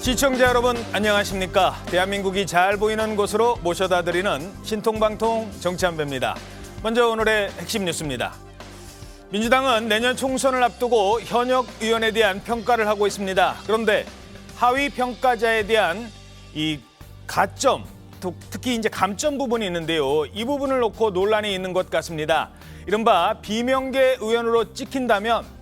시청자 여러분 안녕하십니까? 대한민국이 잘 보이는 곳으로 모셔다 드리는 신통방통 정치한배입니다. 먼저 오늘의 핵심 뉴스입니다. 민주당은 내년 총선을 앞두고 현역 의원에 대한 평가를 하고 있습니다. 그런데 하위 평가자에 대한 이 가점, 특히 이제 감점 부분이 있는데요. 이 부분을 놓고 논란이 있는 것 같습니다. 이른바 비명계 의원으로 찍힌다면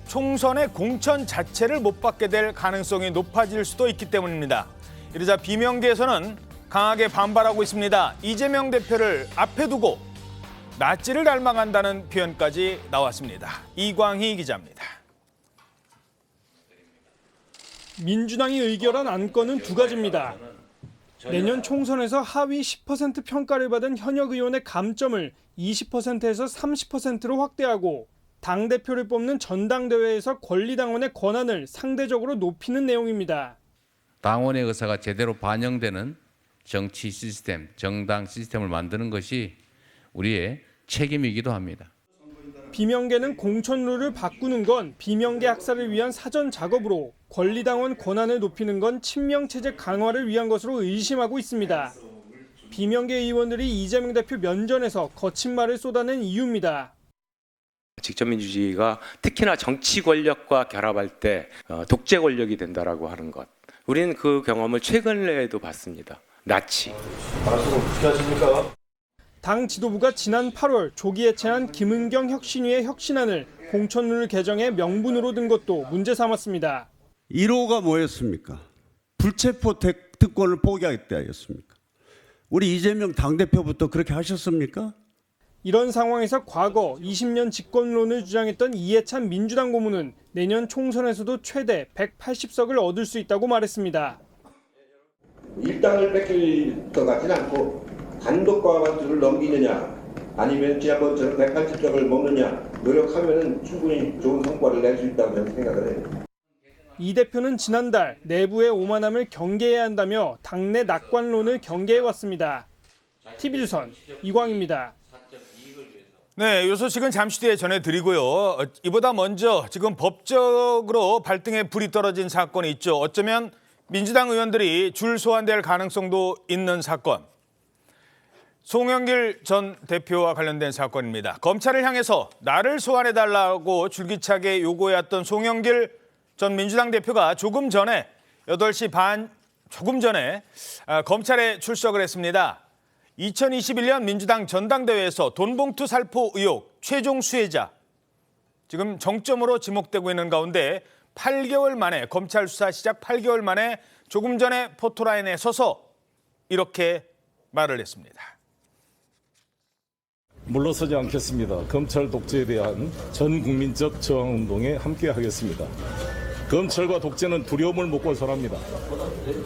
총선의 공천 자체를 못 받게 될 가능성이 높아질 수도 있기 때문입니다. 이러자 비명계에서는 강하게 반발하고 있습니다. 이재명 대표를 앞에 두고 낫지를 닮아간다는 표현까지 나왔습니다. 이광희 기자입니다. 민주당이 의결한 안건은 두 가지입니다. 내년 총선에서 하위 10% 평가를 받은 현역 의원의 감점을 20%에서 30%로 확대하고 당대표를 뽑는 전당대회에서 권리당원의 권한을 상대적으로 높이는 내용입니다. 당원의 의사가 제대로 반영되는 정치 시스템, 정당 시스템을 만드는 것이 우리의 책임이기도 합니다. 비명계는 공천룰을 바꾸는 건 비명계 학살을 위한 사전 작업으로 권리당원 권한을 높이는 건 친명체제 강화를 위한 것으로 의심하고 있습니다. 비명계 의원들이 이재명 대표 면전에서 거친 말을 쏟아낸 이유입니다. 직접 민주주의가 특히나 정치 권력과 결합할 때 독재 권력이 된다라고 하는 것. 우리는 그 경험을 최근에도 봤습니다. 나치. 말씀 어떻게 하십니까? 당 지도부가 지난 8월 조기 해체한 김은경 혁신위의 혁신안을 공천룰 개정에 명분으로 든 것도 문제 삼았습니다. 1호가 뭐였습니까? 불체포 특권을 포기하겠다였습니까? 우리 이재명 당대표부터 그렇게 하셨습니까? 이런 상황에서 과거 20년 집권론을 주장했던 이해찬 민주당 고문은 내년 총선에서도 최대 180석을 얻을 수 있다고 말했습니다. 일당을 뺏길 것 같지는 않고 단독 과반수를 넘기느냐 아니면 지난번처럼 180석을 먹느냐 노력하면 충분히 좋은 성과를 낼 수 있다고 저는 생각을 해요. 이 대표는 지난달 내부의 오만함을 경계해야 한다며 당내 낙관론을 경계해왔습니다. TV조선 이광입니다. 네, 이 소식은 잠시 뒤에 전해드리고요. 이보다 먼저 지금 법적으로 발등에 불이 떨어진 사건이 있죠. 어쩌면 민주당 의원들이 줄 소환될 가능성도 있는 사건. 송영길 전 대표와 관련된 사건입니다. 검찰을 향해서 나를 소환해달라고 줄기차게 요구해왔던 송영길 전 민주당 대표가 조금 전에 8시 반 검찰에 출석을 했습니다. 2021년 민주당 전당대회에서 돈봉투 살포 의혹 최종 수혜자, 지금 정점으로 지목되고 있는 가운데 8개월 만에 검찰 수사 시작 8개월 만에 조금 전에 포토라인에 서서 이렇게 말을 했습니다. 물러서지 않겠습니다. 검찰 독재에 대한 전 국민적 저항운동에 함께하겠습니다. 검찰과 독재는 두려움을 먹고 살아갑니다.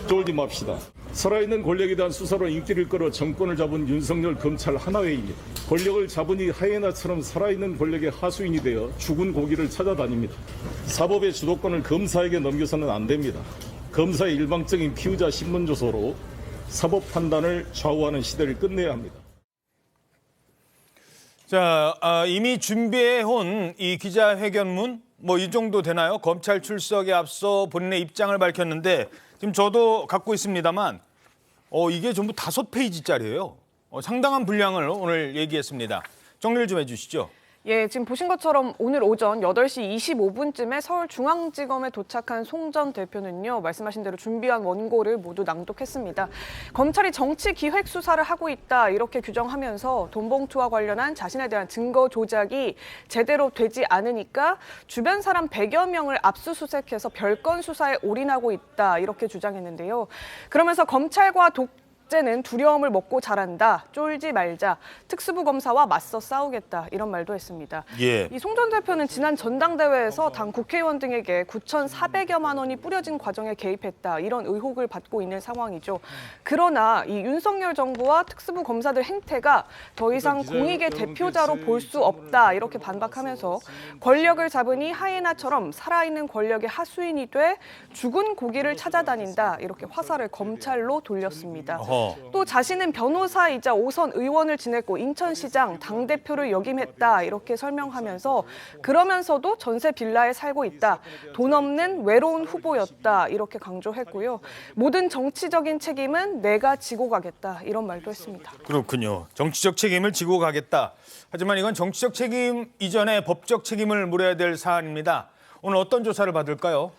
쫄지 맙시다. 살아있는 권력에 대한 수사로 인기를 끌어 정권을 잡은 윤석열 검찰 하나회의, 권력을 잡으니 하이에나처럼 살아있는 권력의 하수인이 되어 죽은 고기를 찾아다닙니다. 사법의 주도권을 검사에게 넘겨서는 안 됩니다. 검사의 일방적인 피의자 신문조서로 사법 판단을 좌우하는 시대를 끝내야 합니다. 자, 이미 준비해온 이 기자회견문 이 정도 되나요? 검찰 출석에 앞서 본인의 입장을 밝혔는데 지금 저도 갖고 있습니다만 이게 전부 5페이지짜리예요. 상당한 분량을 오늘 얘기했습니다. 정리를 좀 해주시죠. 예, 지금 보신 것처럼 오늘 오전 8시 25분쯤에 서울중앙지검에 도착한 송 전 대표는요, 말씀하신 대로 준비한 원고를 모두 낭독했습니다. 검찰이 정치 기획 수사를 하고 있다 이렇게 규정하면서 돈봉투와 관련한 자신에 대한 증거 조작이 제대로 되지 않으니까 주변 사람 100여 명을 압수수색해서 별건 수사에 올인하고 있다 이렇게 주장했는데요. 그러면서 검찰과 독재는 두려움을 먹고 자란다. 쫄지 말자. 특수부 검사와 맞서 싸우겠다. 이런 말도 했습니다. 예. 이 송 전 대표는 지난 전당대회에서 당 국회의원 등에게 9,400여만 원이 뿌려진 과정에 개입했다. 이런 의혹을 받고 있는 상황이죠. 그러나 이 윤석열 정부와 특수부 검사들 행태가 더 이상 공익의 대표자로 볼 수 없다. 이렇게 반박하면서 권력을 잡으니 하이에나처럼 살아있는 권력의 하수인이 돼 죽은 고기를 찾아다닌다. 이렇게 화살을 검찰로 돌렸습니다. 또 자신은 변호사이자 5선 의원을 지냈고 인천시장 당대표를 역임했다 이렇게 설명하면서 그러면서도 전세 빌라에 살고 있다. 돈 없는 외로운 후보였다 이렇게 강조했고요. 모든 정치적인 책임은 내가 지고 가겠다 이런 말도 했습니다. 그렇군요. 정치적 책임을 지고 가겠다. 하지만 이건 정치적 책임 이전에 법적 책임을 물어야 될 사안입니다. 오늘 어떤 조사를 받을까요?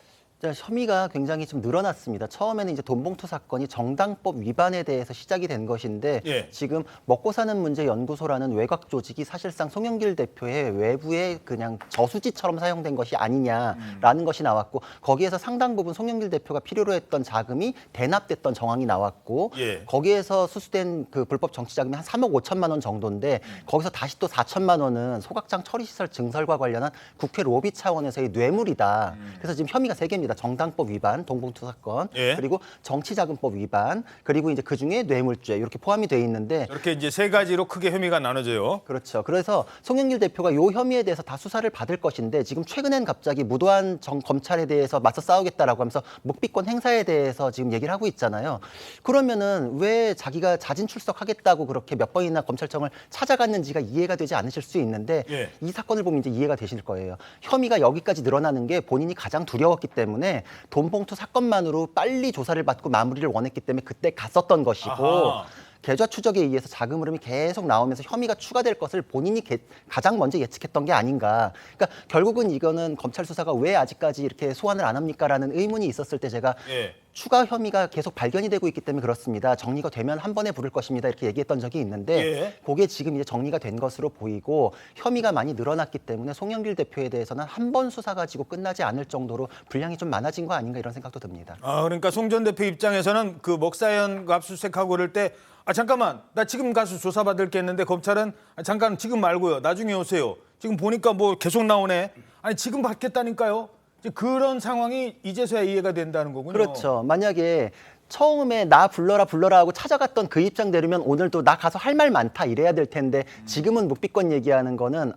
혐의가 굉장히 좀 늘어났습니다. 처음에는 이제 돈봉투 사건이 정당법 위반에 대해서 시작이 된 것인데 예. 지금 먹고 사는 문제 연구소라는 외곽 조직이 사실상 송영길 대표의 외부의 그냥 저수지처럼 사용된 것이 아니냐라는 것이 나왔고 거기에서 상당 부분 송영길 대표가 필요로 했던 자금이 대납됐던 정황이 나왔고 예. 거기에서 수수된 그 불법 정치 자금이 한 3억 5천만 원 정도인데 거기서 다시 또 4천만 원은 소각장 처리시설 증설과 관련한 국회 로비 차원에서의 뇌물이다. 그래서 지금 혐의가 3개입니다. 정당법 위반, 돈봉투 사건, 예. 그리고 정치자금법 위반, 그리고 이제 그중에 뇌물죄 이렇게 포함이 돼 있는데 이렇게 이제 3가지로 크게 혐의가 나눠져요. 그렇죠. 그래서 송영길 대표가 이 혐의에 대해서 다 수사를 받을 것인데 지금 최근엔 갑자기 무도한 검찰에 대해서 맞서 싸우겠다라고 하면서 묵비권 행사에 대해서 지금 얘기를 하고 있잖아요. 그러면은 왜 자기가 자진 출석하겠다고 그렇게 몇 번이나 검찰청을 찾아갔는지가 이해가 되지 않으실 수 있는데 예. 이 사건을 보면 이제 이해가 되실 거예요. 혐의가 여기까지 늘어나는 게 본인이 가장 두려웠기 때문에 돈봉투 사건만으로 빨리 조사를 받고 마무리를 원했기 때문에 그때 갔었던 것이고 아하. 계좌 추적에 의해서 자금 흐름이 계속 나오면서 혐의가 추가될 것을 본인이 가장 먼저 예측했던 게 아닌가. 그러니까 결국은 이거는 검찰 수사가 왜 아직까지 이렇게 소환을 안 합니까라는 의문이 있었을 때 제가 예. 추가 혐의가 계속 발견이 되고 있기 때문에 그렇습니다. 정리가 되면 한 번에 부를 것입니다. 이렇게 얘기했던 적이 있는데 예. 그게 지금 이제 정리가 된 것으로 보이고 혐의가 많이 늘어났기 때문에 송영길 대표에 대해서는 한 번 수사 가지고 끝나지 않을 정도로 분량이 좀 많아진 거 아닌가 이런 생각도 듭니다. 그러니까 송 전 대표 입장에서는 그 먹사연 압수수색하고 그럴 때 잠깐만 나 지금 가서 조사받을 게 있는데 검찰은 잠깐 지금 말고요. 나중에 오세요. 지금 보니까 뭐 계속 나오네. 아니 지금 받겠다니까요. 이제 그런 상황이 이제서야 이해가 된다는 거군요. 그렇죠. 만약에 처음에 나 불러라 하고 찾아갔던 그 입장대로면 오늘도 나 가서 할 말 많다 이래야 될 텐데 지금은 묵비권 얘기하는 거는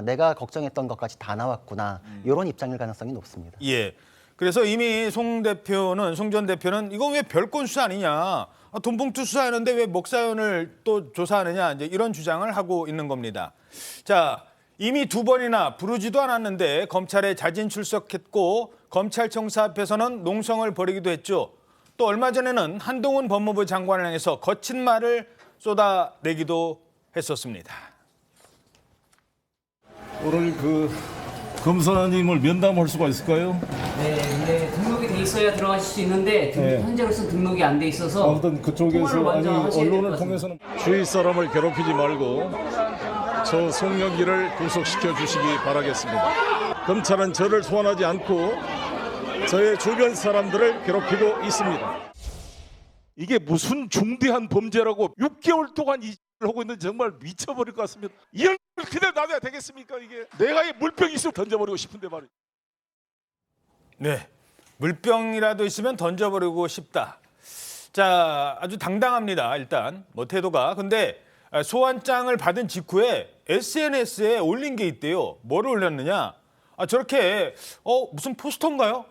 내가 걱정했던 것까지 다 나왔구나 이런 입장일 가능성이 높습니다. 예. 그래서 이미 송 전 대표는 이거 왜 별건 수사 아니냐. 돈봉투 수사하는데 왜 먹사연을 또 조사하느냐. 이제 이런 주장을 하고 있는 겁니다. 자, 이미 2번이나 부르지도 않았는데 검찰에 자진 출석했고 검찰청사 앞에서는 농성을 벌이기도 했죠. 또 얼마 전에는 한동훈 법무부 장관을 향해서 거친 말을 쏟아내기도 했었습니다. 오늘 그 검사님을 면담할 수가 있을까요? 네, 근데 등록이 돼 있어야 들어가실 수 있는데 네. 현재로서 등록이 안 돼 있어서 아무튼 그쪽에서 통화를 먼저 하셔야 될것 언론을 같습니다. 통해서는 주위 사람을 괴롭히지 말고 저 송영길을 구속시켜 주시기 바라겠습니다. 검찰은 저를 소환하지 않고 저의 주변 사람들을 괴롭히고 있습니다. 이게 무슨 중대한 범죄라고 6개월 동안 이 하고 있는 정말 미쳐버릴 것 같습니다. 이걸 그대로 놔둬야 되겠습니까? 이게 내가 이 물병 있으면 던져버리고 싶은데 말이에요. 네, 물병이라도 있으면 던져버리고 싶다. 자, 아주 당당합니다. 일단 뭐 태도가. 근데 소환장을 받은 직후에 SNS에 올린 게 있대요. 뭐를 올렸느냐? 저렇게 무슨 포스터인가요?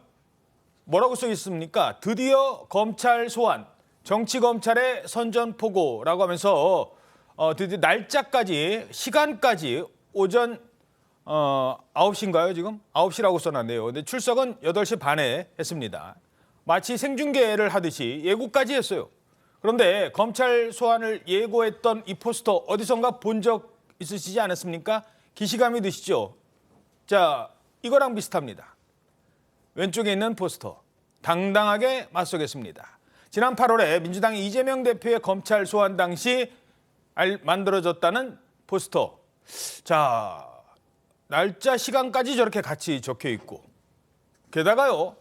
뭐라고 써 있습니까? 드디어 검찰 소환, 정치검찰의 선전포고라고 하면서 드디어 날짜까지, 시간까지 오전 9시인가요 지금? 9시라고 써놨네요. 근데 출석은 8시 반에 했습니다. 마치 생중계를 하듯이 예고까지 했어요. 그런데 검찰 소환을 예고했던 이 포스터 어디선가 본 적 있으시지 않았습니까? 기시감이 드시죠? 자, 이거랑 비슷합니다. 왼쪽에 있는 포스터. 당당하게 맞서겠습니다. 지난 8월에 민주당 이재명 대표의 검찰 소환 당시 만들어졌다는 포스터. 자, 날짜 시간까지 저렇게 같이 적혀 있고 게다가요.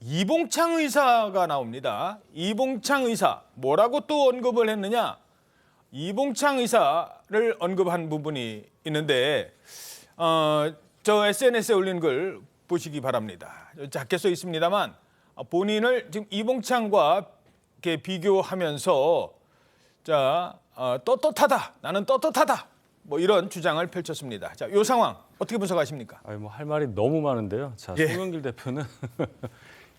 이봉창 의사가 나옵니다. 이봉창 의사 뭐라고 또 언급을 했느냐? 이봉창 의사를 언급한 부분이 있는데 저 SNS에 올린 글 보시기 바랍니다. 작게 써 있습니다만 본인을 지금 이봉창과 이렇게 비교하면서 자 떳떳하다. 나는 떳떳하다. 뭐 이런 주장을 펼쳤습니다. 자, 이 상황 어떻게 분석하십니까? 뭐 할 말이 너무 많은데요. 자, 예. 송영길 대표는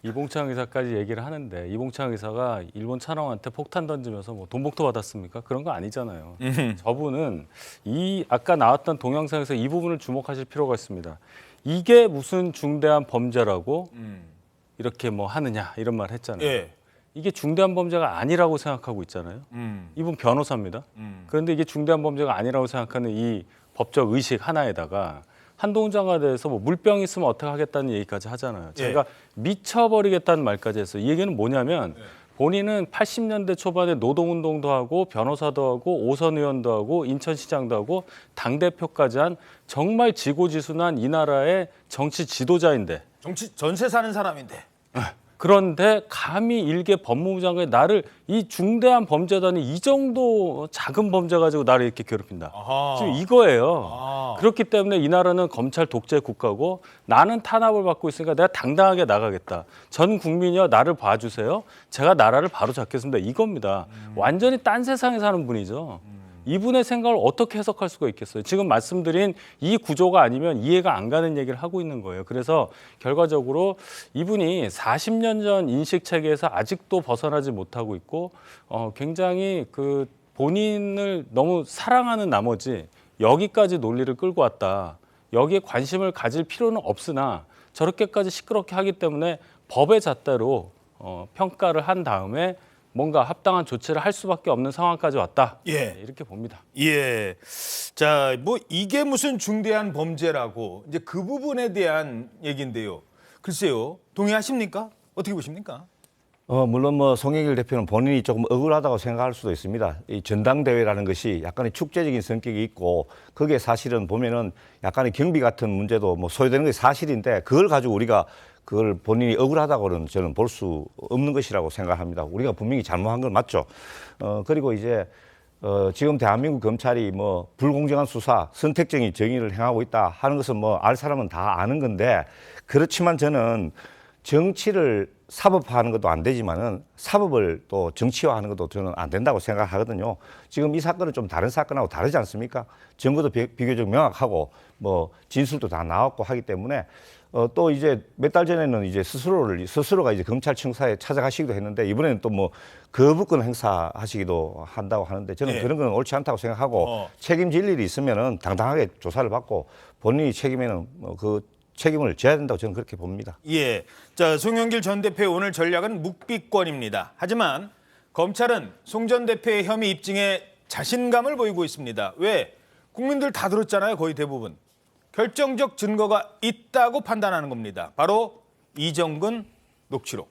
이봉창 의사까지 얘기를 하는데 이봉창 의사가 일본 차남한테 폭탄 던지면서 뭐 돈봉투 받았습니까? 그런 거 아니잖아요. 저분은 이 아까 나왔던 동영상에서 이 부분을 주목하실 필요가 있습니다. 이게 무슨 중대한 범죄라고 이렇게 뭐 하느냐 이런 말 했잖아요. 예. 이게 중대한 범죄가 아니라고 생각하고 있잖아요. 이분 변호사입니다. 그런데 이게 중대한 범죄가 아니라고 생각하는 이 법적 의식 하나에다가 한동훈 장관에 대해서 뭐 물병 있으면 어떻게 하겠다는 얘기까지 하잖아요. 제가 미쳐버리겠다는 말까지 했어요. 이 얘기는 뭐냐면 본인은 80년대 초반에 노동운동도 하고 변호사도 하고 오선 의원도 하고 인천시장도 하고 당대표까지 한 정말 지고지순한 이 나라의 정치 지도자인데 정치 전세 사는 사람인데. 그런데 감히 일개 법무부 장관이 나를 이 중대한 범죄다니 이 정도 작은 범죄 가지고 나를 이렇게 괴롭힌다. 아하. 지금 이거예요. 아. 그렇기 때문에 이 나라는 검찰 독재 국가고 나는 탄압을 받고 있으니까 내가 당당하게 나가겠다. 전 국민이여 나를 봐주세요. 제가 나라를 바로 잡겠습니다. 이겁니다. 완전히 딴 세상에 사는 분이죠. 이분의 생각을 어떻게 해석할 수가 있겠어요? 지금 말씀드린 이 구조가 아니면 이해가 안 가는 얘기를 하고 있는 거예요. 그래서 결과적으로 이분이 40년 전 인식 체계에서 아직도 벗어나지 못하고 있고 굉장히 그 본인을 너무 사랑하는 나머지 여기까지 논리를 끌고 왔다. 여기에 관심을 가질 필요는 없으나 저렇게까지 시끄럽게 하기 때문에 법의 잣대로 평가를 한 다음에 뭔가 합당한 조치를 할 수밖에 없는 상황까지 왔다. 예. 이렇게 봅니다. 예. 자, 뭐 이게 무슨 중대한 범죄라고 이제 그 부분에 대한 얘기인데요. 글쎄요. 동의하십니까? 어떻게 보십니까? 물론 뭐 송영길 대표는 본인이 조금 억울하다고 생각할 수도 있습니다. 이 전당대회라는 것이 약간의 축제적인 성격이 있고 그게 사실은 보면은 약간의 경비 같은 문제도 뭐 소요되는 게 사실인데 그걸 가지고 우리가 그걸 본인이 억울하다고는 저는 볼 수 없는 것이라고 생각합니다. 우리가 분명히 잘못한 건 맞죠. 그리고 이제 지금 대한민국 검찰이 뭐 불공정한 수사, 선택적인 정의를 행하고 있다 하는 것은 뭐 알 사람은 다 아는 건데 그렇지만 저는 정치를 사법화하는 것도 안 되지만은 사법을 또 정치화하는 것도 저는 안 된다고 생각하거든요. 지금 이 사건은 좀 다른 사건하고 다르지 않습니까? 증거도 비교적 명확하고 뭐 진술도 다 나왔고 하기 때문에 또 이제 몇 달 전에는 이제 스스로가 이제 검찰 청사에 찾아가시기도 했는데 이번에는 또 뭐 거부권 행사하시기도 한다고 하는데 저는 네. 그런 건 옳지 않다고 생각하고 책임질 일이 있으면은 당당하게 조사를 받고 본인이 책임에는 그 책임을 져야 된다고 저는 그렇게 봅니다. 예. 자, 송영길 전 대표의 오늘 전략은 묵비권입니다. 하지만 검찰은 송 전 대표의 혐의 입증에 자신감을 보이고 있습니다. 왜? 국민들 다 들었잖아요. 거의 대부분. 결정적 증거가 있다고 판단하는 겁니다. 바로 이정근 녹취록.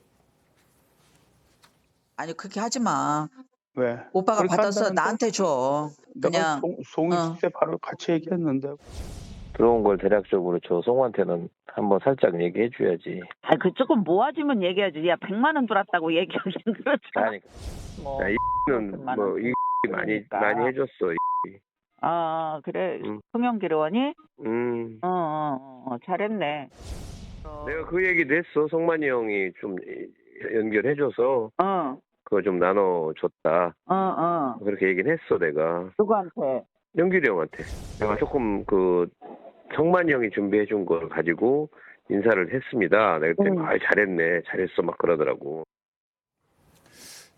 아니 그렇게 하지 마. 왜? 오빠가 그렇게 받아서 한다니까? 나한테 줘. 내가 그냥 송이 때 바로 같이 얘기했는데. 들어온 걸 대략적으로 저 송한테는 한번 살짝 얘기해 줘야지. 아, 그 조금 모아주면 얘기하지. 야, 100만 원 들었다고 얘기하긴 그렇잖아. 아니, 뭐, 이는 뭐 이 많이 해줬어. 아, 그래. 송영길 의원이? 잘했네. 내가 그 얘기도 했어. 송만이 형이 좀 연결해줘서 그거 좀 나눠줬다. 그렇게 얘기는 했어 내가. 누구한테? 영길이 형한테. 내가 조금 그 성만이 형이 준비해준 걸 가지고 인사를 했습니다. 내가 그때 잘했어 막 그러더라고.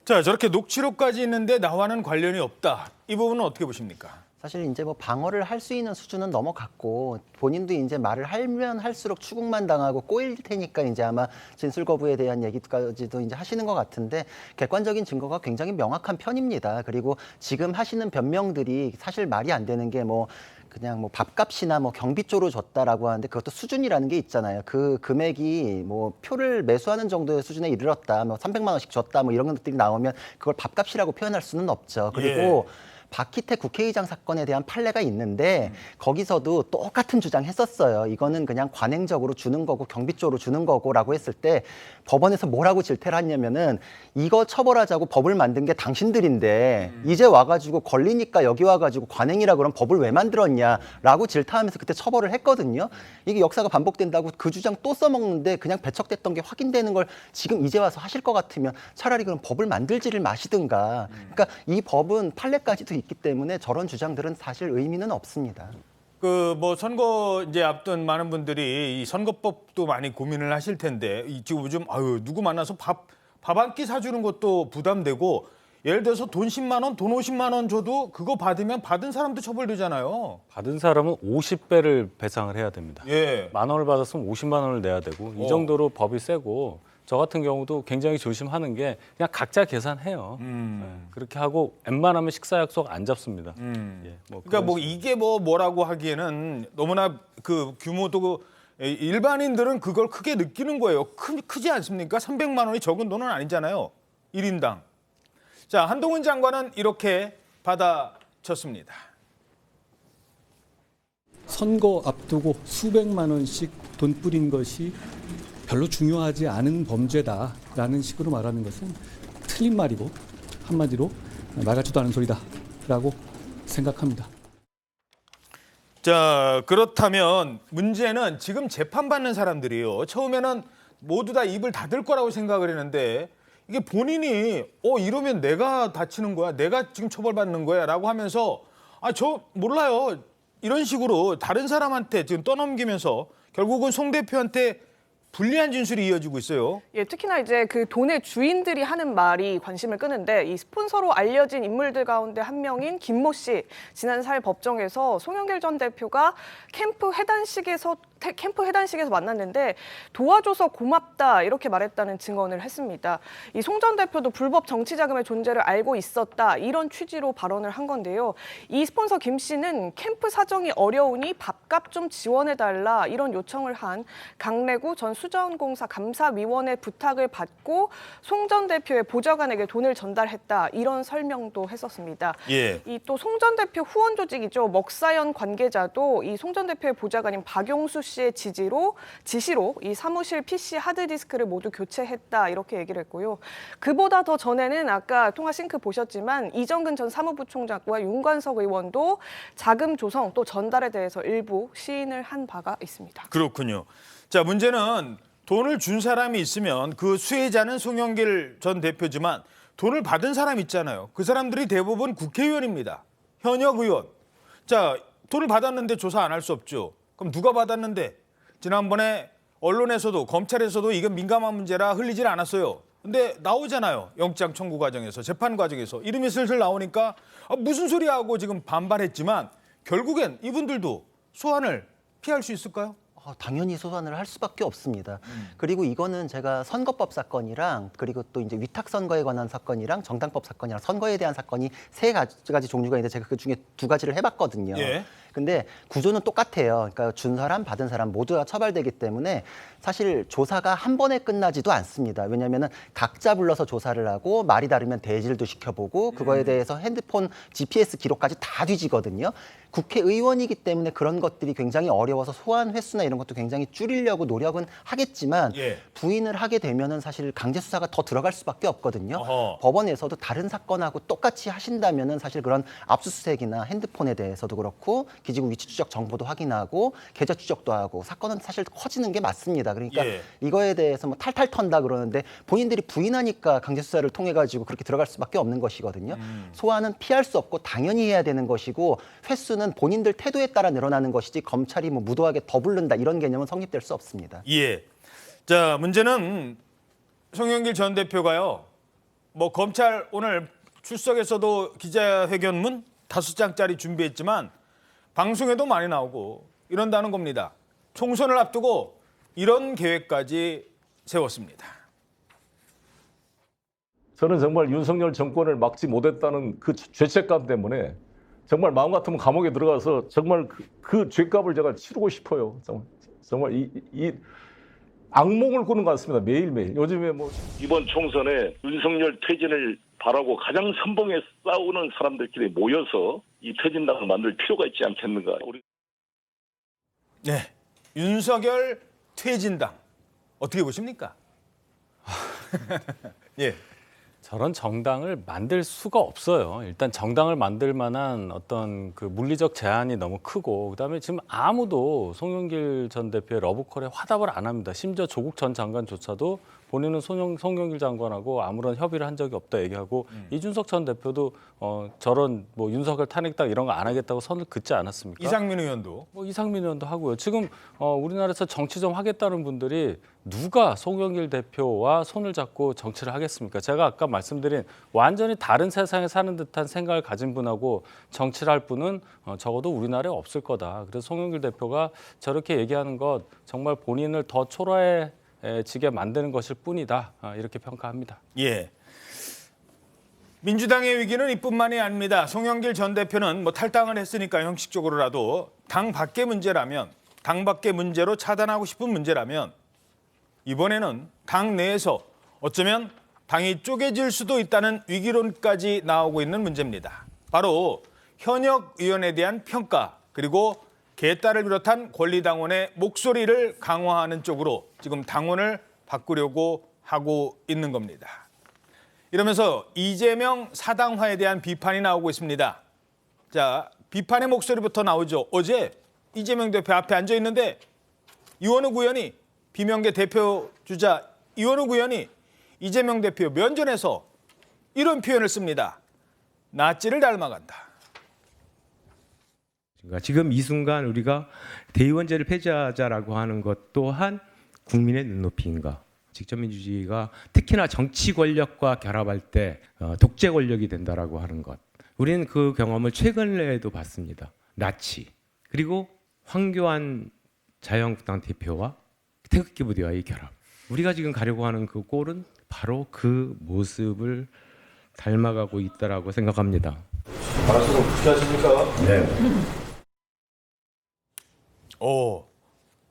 자, 저렇게 녹취록까지 있는데 나와는 관련이 없다. 이 부분은 어떻게 보십니까? 사실 이제 뭐 방어를 할 수 있는 수준은 넘어갔고 본인도 이제 말을 하면 할수록 추궁만 당하고 꼬일 테니까 이제 아마 진술 거부에 대한 얘기까지도 이제 하시는 것 같은데 객관적인 증거가 굉장히 명확한 편입니다. 그리고 지금 하시는 변명들이 사실 말이 안 되는 게 뭐 그냥 뭐 밥값이나 뭐 경비조로 줬다라고 하는데 그것도 수준이라는 게 있잖아요. 그 금액이 뭐 표를 매수하는 정도의 수준에 이르렀다. 뭐 300만 원씩 줬다. 뭐 이런 것들이 나오면 그걸 밥값이라고 표현할 수는 없죠. 그리고 박희태 국회의장 사건에 대한 판례가 있는데 거기서도 똑같은 주장 했었어요. 이거는 그냥 관행적으로 주는 거고 경비조로 주는 거고라고 했을 때 법원에서 뭐라고 질타를 했냐면은 이거 처벌하자고 법을 만든 게 당신들인데 이제 와가지고 걸리니까 여기 와가지고 관행이라 그러면 법을 왜 만들었냐라고 질타하면서 그때 처벌을 했거든요. 이게 역사가 반복된다고 그 주장 또 써먹는데 그냥 배척됐던 게 확인되는 걸 지금 이제 와서 하실 것 같으면 차라리 그럼 법을 만들지를 마시든가. 그러니까 이 법은 판례까지도 있기 때문에 저런 주장들은 사실 의미는 없습니다. 그 뭐 선거 이제 앞둔 많은 분들이 이 선거법도 많이 고민을 하실 텐데 지금 요즘 누구 만나서 밥 한 끼 사주는 것도 부담되고 예를 들어서 돈 10만 원, 돈 50만 원 줘도 그거 받으면 받은 사람도 처벌되잖아요. 받은 사람은 50배를 배상을 해야 됩니다. 예. 10,000원을 받았으면 50만 원을 내야 되고 이 정도로 법이 세고 저 같은 경우도 굉장히 조심하는 게 그냥 각자 계산해요. 그렇게 하고 웬만하면 식사 약속 안 잡습니다. 예, 그러니까 뭐 이게 뭐라고 하기에는 너무나 그 규모도 일반인들은 그걸 크게 느끼는 거예요. 크지 않습니까? 300만 원이 적은 돈은 아니잖아요. 1인당. 자, 한동훈 장관은 이렇게 받아쳤습니다. 선거 앞두고 수백만 원씩 돈 뿌린 것이 별로 중요하지 않은 범죄다라는 식으로 말하는 것은 틀린 말이고 한마디로 말 같지도 않은 소리다라고 생각합니다. 자, 그렇다면 문제는 지금 재판받는 사람들이요. 처음에는 모두 다 입을 닫을 거라고 생각을 했는데 이게 본인이 이러면 내가 다치는 거야. 내가 지금 처벌받는 거야 라고 하면서 저 몰라요. 이런 식으로 다른 사람한테 지금 떠넘기면서 결국은 송 대표한테 불리한 진술이 이어지고 있어요. 예, 특히나 이제 그 돈의 주인들이 하는 말이 관심을 끄는데 이 스폰서로 알려진 인물들 가운데 한 명인 김모 씨. 지난 4일 법정에서 송영길 전 대표가 캠프 해단식에서 만났는데 도와줘서 고맙다 이렇게 말했다는 증언을 했습니다. 이 송 전 대표도 불법 정치 자금의 존재를 알고 있었다 이런 취지로 발언을 한 건데요. 이 스폰서 김 씨는 캠프 사정이 어려우니 밥값 좀 지원해달라 이런 요청을 한 강래구 전 수자원공사 감사위원회 부탁을 받고 송 전 대표의 보좌관에게 돈을 전달했다 이런 설명도 했었습니다. 예. 이 또 송 전 대표 후원 조직이죠. 먹사연 관계자도 이 송 전 대표의 보좌관인 박용수 씨의 지시로 이 사무실 PC 하드디스크를 모두 교체했다 이렇게 얘기를 했고요. 그보다 더 전에는 아까 통화 싱크 보셨지만 이정근 전 사무부총장과 윤관석 의원도 자금 조성 또 전달에 대해서 일부 시인을 한 바가 있습니다. 그렇군요. 자, 문제는 돈을 준 사람이 있으면 그 수혜자는 송영길 전 대표지만 돈을 받은 사람 있잖아요. 그 사람들이 대부분 국회의원입니다. 현역 의원. 자, 돈을 받았는데 조사 안 할 수 없죠. 그럼 누가 받았는데? 지난번에 언론에서도 검찰에서도 이건 민감한 문제라 흘리질 않았어요. 근데 나오잖아요. 영장 청구 과정에서, 재판 과정에서. 이름이 슬슬 나오니까 무슨 소리야 하고 지금 반발했지만 결국엔 이분들도 소환을 피할 수 있을까요? 당연히 소환을 할 수밖에 없습니다. 그리고 이거는 제가 선거법 사건이랑 그리고 또 이제 위탁 선거에 관한 사건이랑 정당법 사건이랑 선거에 대한 사건이 세 가지 종류가 있는데 제가 그 중에 2가지를 해봤거든요. 예. 근데 구조는 똑같아요. 그러니까 준 사람, 받은 사람 모두가 처벌되기 때문에 사실 조사가 한 번에 끝나지도 않습니다. 왜냐하면 각자 불러서 조사를 하고 말이 다르면 대질도 시켜보고 그거에 대해서 핸드폰 GPS 기록까지 다 뒤지거든요. 국회의원이기 때문에 그런 것들이 굉장히 어려워서 소환 횟수나 이런 것도 굉장히 줄이려고 노력은 하겠지만 부인을 하게 되면은 사실 강제 수사가 더 들어갈 수밖에 없거든요. 법원에서도 다른 사건하고 똑같이 하신다면은 사실 그런 압수수색이나 핸드폰에 대해서도 그렇고 기지국 위치 추적 정보도 확인하고 계좌 추적도 하고 사건은 사실 커지는 게 맞습니다. 그러니까 이거에 대해서 뭐 탈탈 턴다 그러는데 본인들이 부인하니까 강제 수사를 통해 가지고 그렇게 들어갈 수밖에 없는 것이거든요. 소환은 피할 수 없고 당연히 해야 되는 것이고 횟수는 본인들 태도에 따라 늘어나는 것이지 검찰이 뭐 무도하게 더 부른다 이런 개념은 성립될 수 없습니다. 예. 자, 문제는 송영길 전 대표가요. 뭐 검찰 오늘 출석에서도 기자회견문 5장짜리 준비했지만 방송에도 많이 나오고 이런다는 겁니다. 총선을 앞두고 이런 계획까지 세웠습니다. 저는 정말 윤석열 정권을 막지 못했다는 그 죄책감 때문에 정말 마음 같으면 감옥에 들어가서 정말 그 죄값을 제가 치르고 싶어요. 정말 이 악몽을 꾸는 것 같습니다. 매일매일. 요즘에 뭐 이번 총선에 윤석열 퇴진을 바라고 가장 선봉에 싸우는 사람들끼리 모여서 이 퇴진당을 만들 필요가 있지 않겠는가. 네, 윤석열 퇴진당 어떻게 보십니까? 예. 저런 정당을 만들 수가 없어요. 일단 정당을 만들 만한 어떤 그 물리적 제한이 너무 크고 그다음에 지금 아무도 송영길 전 대표의 러브콜에 화답을 안 합니다. 심지어 조국 전 장관조차도 본인은 송영길 장관하고 아무런 협의를 한 적이 없다 얘기하고 이준석 전 대표도 저런 뭐 윤석열 탄핵당 이런 거 안 하겠다고 선을 긋지 않았습니까? 이상민 의원도. 뭐 이상민 의원도 하고요. 지금 우리나라에서 정치 좀 하겠다는 분들이 누가 송영길 대표와 손을 잡고 정치를 하겠습니까? 제가 아까 말씀드린 완전히 다른 세상에 사는 듯한 생각을 가진 분하고 정치를 할 분은 적어도 우리나라에 없을 거다. 그래서 송영길 대표가 저렇게 얘기하는 것 정말 본인을 더 초라해지게 만드는 것일 뿐이다. 이렇게 평가합니다. 예. 민주당의 위기는 이뿐만이 아닙니다. 송영길 전 대표는 뭐 탈당을 했으니까 형식적으로라도 당 밖의 문제라면, 당 밖의 문제로 차단하고 싶은 문제라면 이번에는 당 내에서 어쩌면 당이 쪼개질 수도 있다는 위기론까지 나오고 있는 문제입니다. 바로 현역 의원에 대한 평가 그리고 개딸을 비롯한 권리당원의 목소리를 강화하는 쪽으로 지금 당원을 바꾸려고 하고 있는 겁니다. 이러면서 이재명 사당화에 대한 비판이 나오고 있습니다. 자, 비판의 목소리부터 나오죠. 어제 이재명 대표 앞에 앉아 있는데 이원욱 의원이 비명계 대표 주자 이원욱 의원이 이재명 대표 면전에서 이런 표현을 씁니다. 나치를 닮아간다. 지금 이 순간 우리가 대의원제를 폐지하자라고 하는 것 또한 국민의 눈높이인가? 직접민주주의가 특히나 정치 권력과 결합할 때 독재 권력이 된다라고 하는 것. 우리는 그 경험을 최근에도 봤습니다. 나치 그리고 황교안 자유한국당 대표와 태극기 부대와의 결합. 우리가 지금 가려고 하는 그 꼴은 바로 그 모습을 닮아가고 있다라고 생각합니다. 말씀 어떻게 하십니까? 네.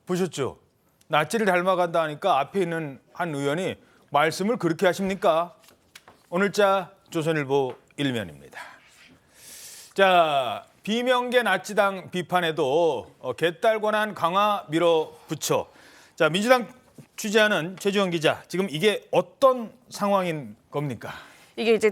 보셨죠? 나치를 닮아간다 하니까 앞에 있는 한 의원이 말씀을 그렇게 하십니까? 오늘자 조선일보 1면입니다. 자, 비명계 나치당 비판에도 개딸 권한 강화 밀어붙여. 자, 민주당 취재하는 최지원 기자, 지금 이게 어떤 상황인 겁니까? 이게 이제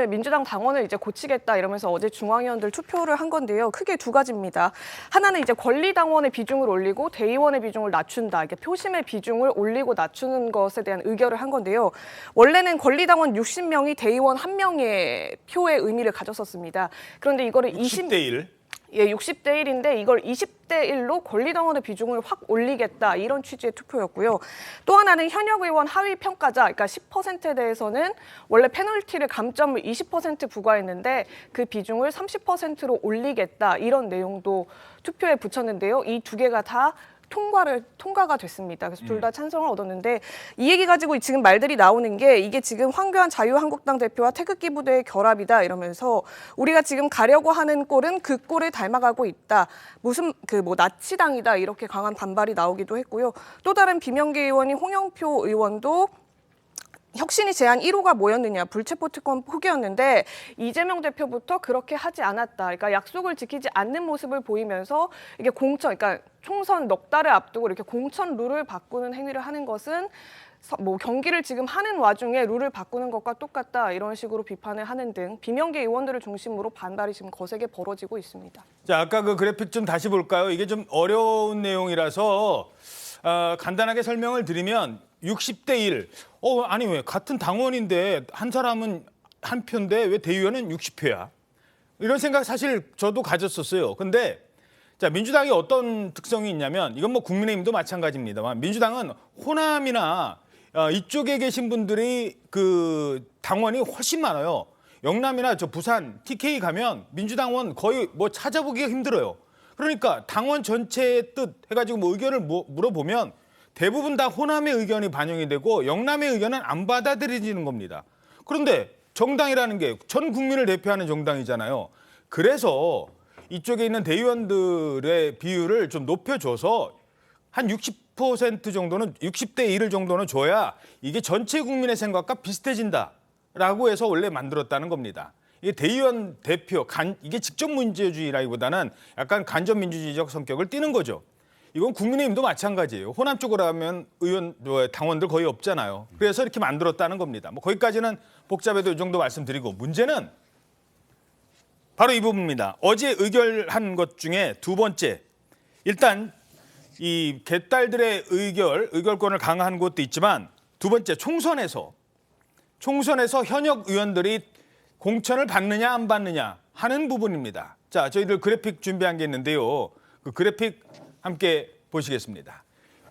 민주당 당원을 이제 고치겠다 이러면서 어제 중앙위원들 투표를 한 건데요. 크게 두 가지입니다. 하나는 이제 권리당원의 비중을 올리고 대의원의 비중을 낮춘다. 이게 표심의 비중을 올리고 낮추는 것에 대한 의결을 한 건데요. 원래는 권리당원 60명이 대의원 1명의 표의 의미를 가졌었습니다. 그런데 이거를 60대 1? 예, 60대 1인데 이걸 20대 1로 권리당원의 비중을 확 올리겠다 이런 취지의 투표였고요. 또 하나는 현역 의원 하위 평가자, 그러니까 10%에 대해서는 원래 페널티를 감점을 20% 부과했는데 그 비중을 30%로 올리겠다 이런 내용도 투표에 붙였는데요. 이 두 개가 다 통과가 됐습니다. 그래서 둘 다 찬성을 얻었는데 이 얘기 가지고 지금 말들이 나오는 게 이게 지금 황교안 자유한국당 대표와 태극기 부대의 결합이다 이러면서 우리가 지금 가려고 하는 꼴은 그 꼴을 닮아가고 있다. 무슨 나치당이다 이렇게 강한 반발이 나오기도 했고요. 또 다른 비명계 의원인 홍영표 의원도 혁신이 제안 1호가 뭐였느냐, 불체포 특권 포기였는데 이재명 대표부터 그렇게 하지 않았다. 그러니까 약속을 지키지 않는 모습을 보이면서 이게 그러니까 총선 넉 달을 앞두고 이렇게 공천 룰을 바꾸는 행위를 하는 것은 경기를 지금 하는 와중에 룰을 바꾸는 것과 똑같다 이런 식으로 비판을 하는 등 비명계 의원들을 중심으로 반발이 지금 거세게 벌어지고 있습니다. 자, 아까 그 그래픽 좀 다시 볼까요? 이게 좀 어려운 내용이라서 간단하게 설명을 드리면 60대 1. 아니 왜 같은 당원인데 한 사람은 한 표인데 왜 대의원은 60표야? 이런 생각 사실 저도 가졌었어요. 근데 자, 민주당이 어떤 특성이 있냐면 이건 뭐 국민의힘도 마찬가지입니다만 민주당은 호남이나 이쪽에 계신 분들이 그 당원이 훨씬 많아요. 영남이나 저 부산, TK 가면 민주당원 거의 뭐 찾아보기가 힘들어요. 그러니까 당원 전체의 뜻 해가지고 뭐 의견을 물어보면 대부분 다 호남의 의견이 반영이 되고 영남의 의견은 안 받아들여지는 겁니다. 그런데 정당이라는 게 전 국민을 대표하는 정당이잖아요. 그래서 이쪽에 있는 대의원들의 비율을 좀 높여줘서 한 60% 정도는 60대 1을 정도는 줘야 이게 전체 국민의 생각과 비슷해진다라고 해서 원래 만들었다는 겁니다. 이게 대의원 대표, 이게 직접 민주주의라기보다는 약간 간접 민주주의적 성격을 띠는 거죠. 이건 국민의힘도 마찬가지예요. 호남 쪽으로 가면 당원들 거의 없잖아요. 그래서 이렇게 만들었다는 겁니다. 뭐 거기까지는 복잡해도 이 정도 말씀드리고 문제는 바로 이 부분입니다. 어제 의결한 것 중에 두 번째, 일단 이 개딸들의 의결권을 강화한 것도 있지만 두 번째, 총선에서 현역 의원들이 공천을 받느냐 안 받느냐 하는 부분입니다. 자, 저희들 그래픽 준비한 게 있는데요. 그 그래픽 함께 보시겠습니다.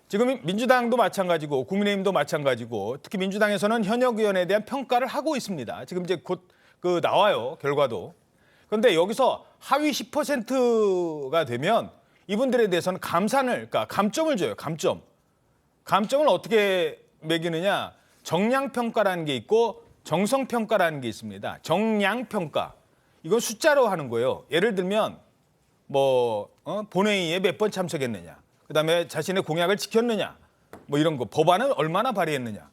지금 민주당도 마찬가지고 국민의힘도 마찬가지고 특히 민주당에서는 현역 의원에 대한 평가를 하고 있습니다. 지금 이제 곧 그 나와요, 결과도. 그런데 여기서 하위 10%가 되면 이분들에 대해서는 그러니까 감점을 줘요. 감점을 어떻게 매기느냐? 정량평가라는 게 있고 정성평가라는 게 있습니다. 정량평가. 이건 숫자로 하는 거예요. 예를 들면 본회의에 몇 번 참석했느냐. 그다음에 자신의 공약을 지켰느냐. 뭐 이런 거. 법안을 얼마나 발의했느냐.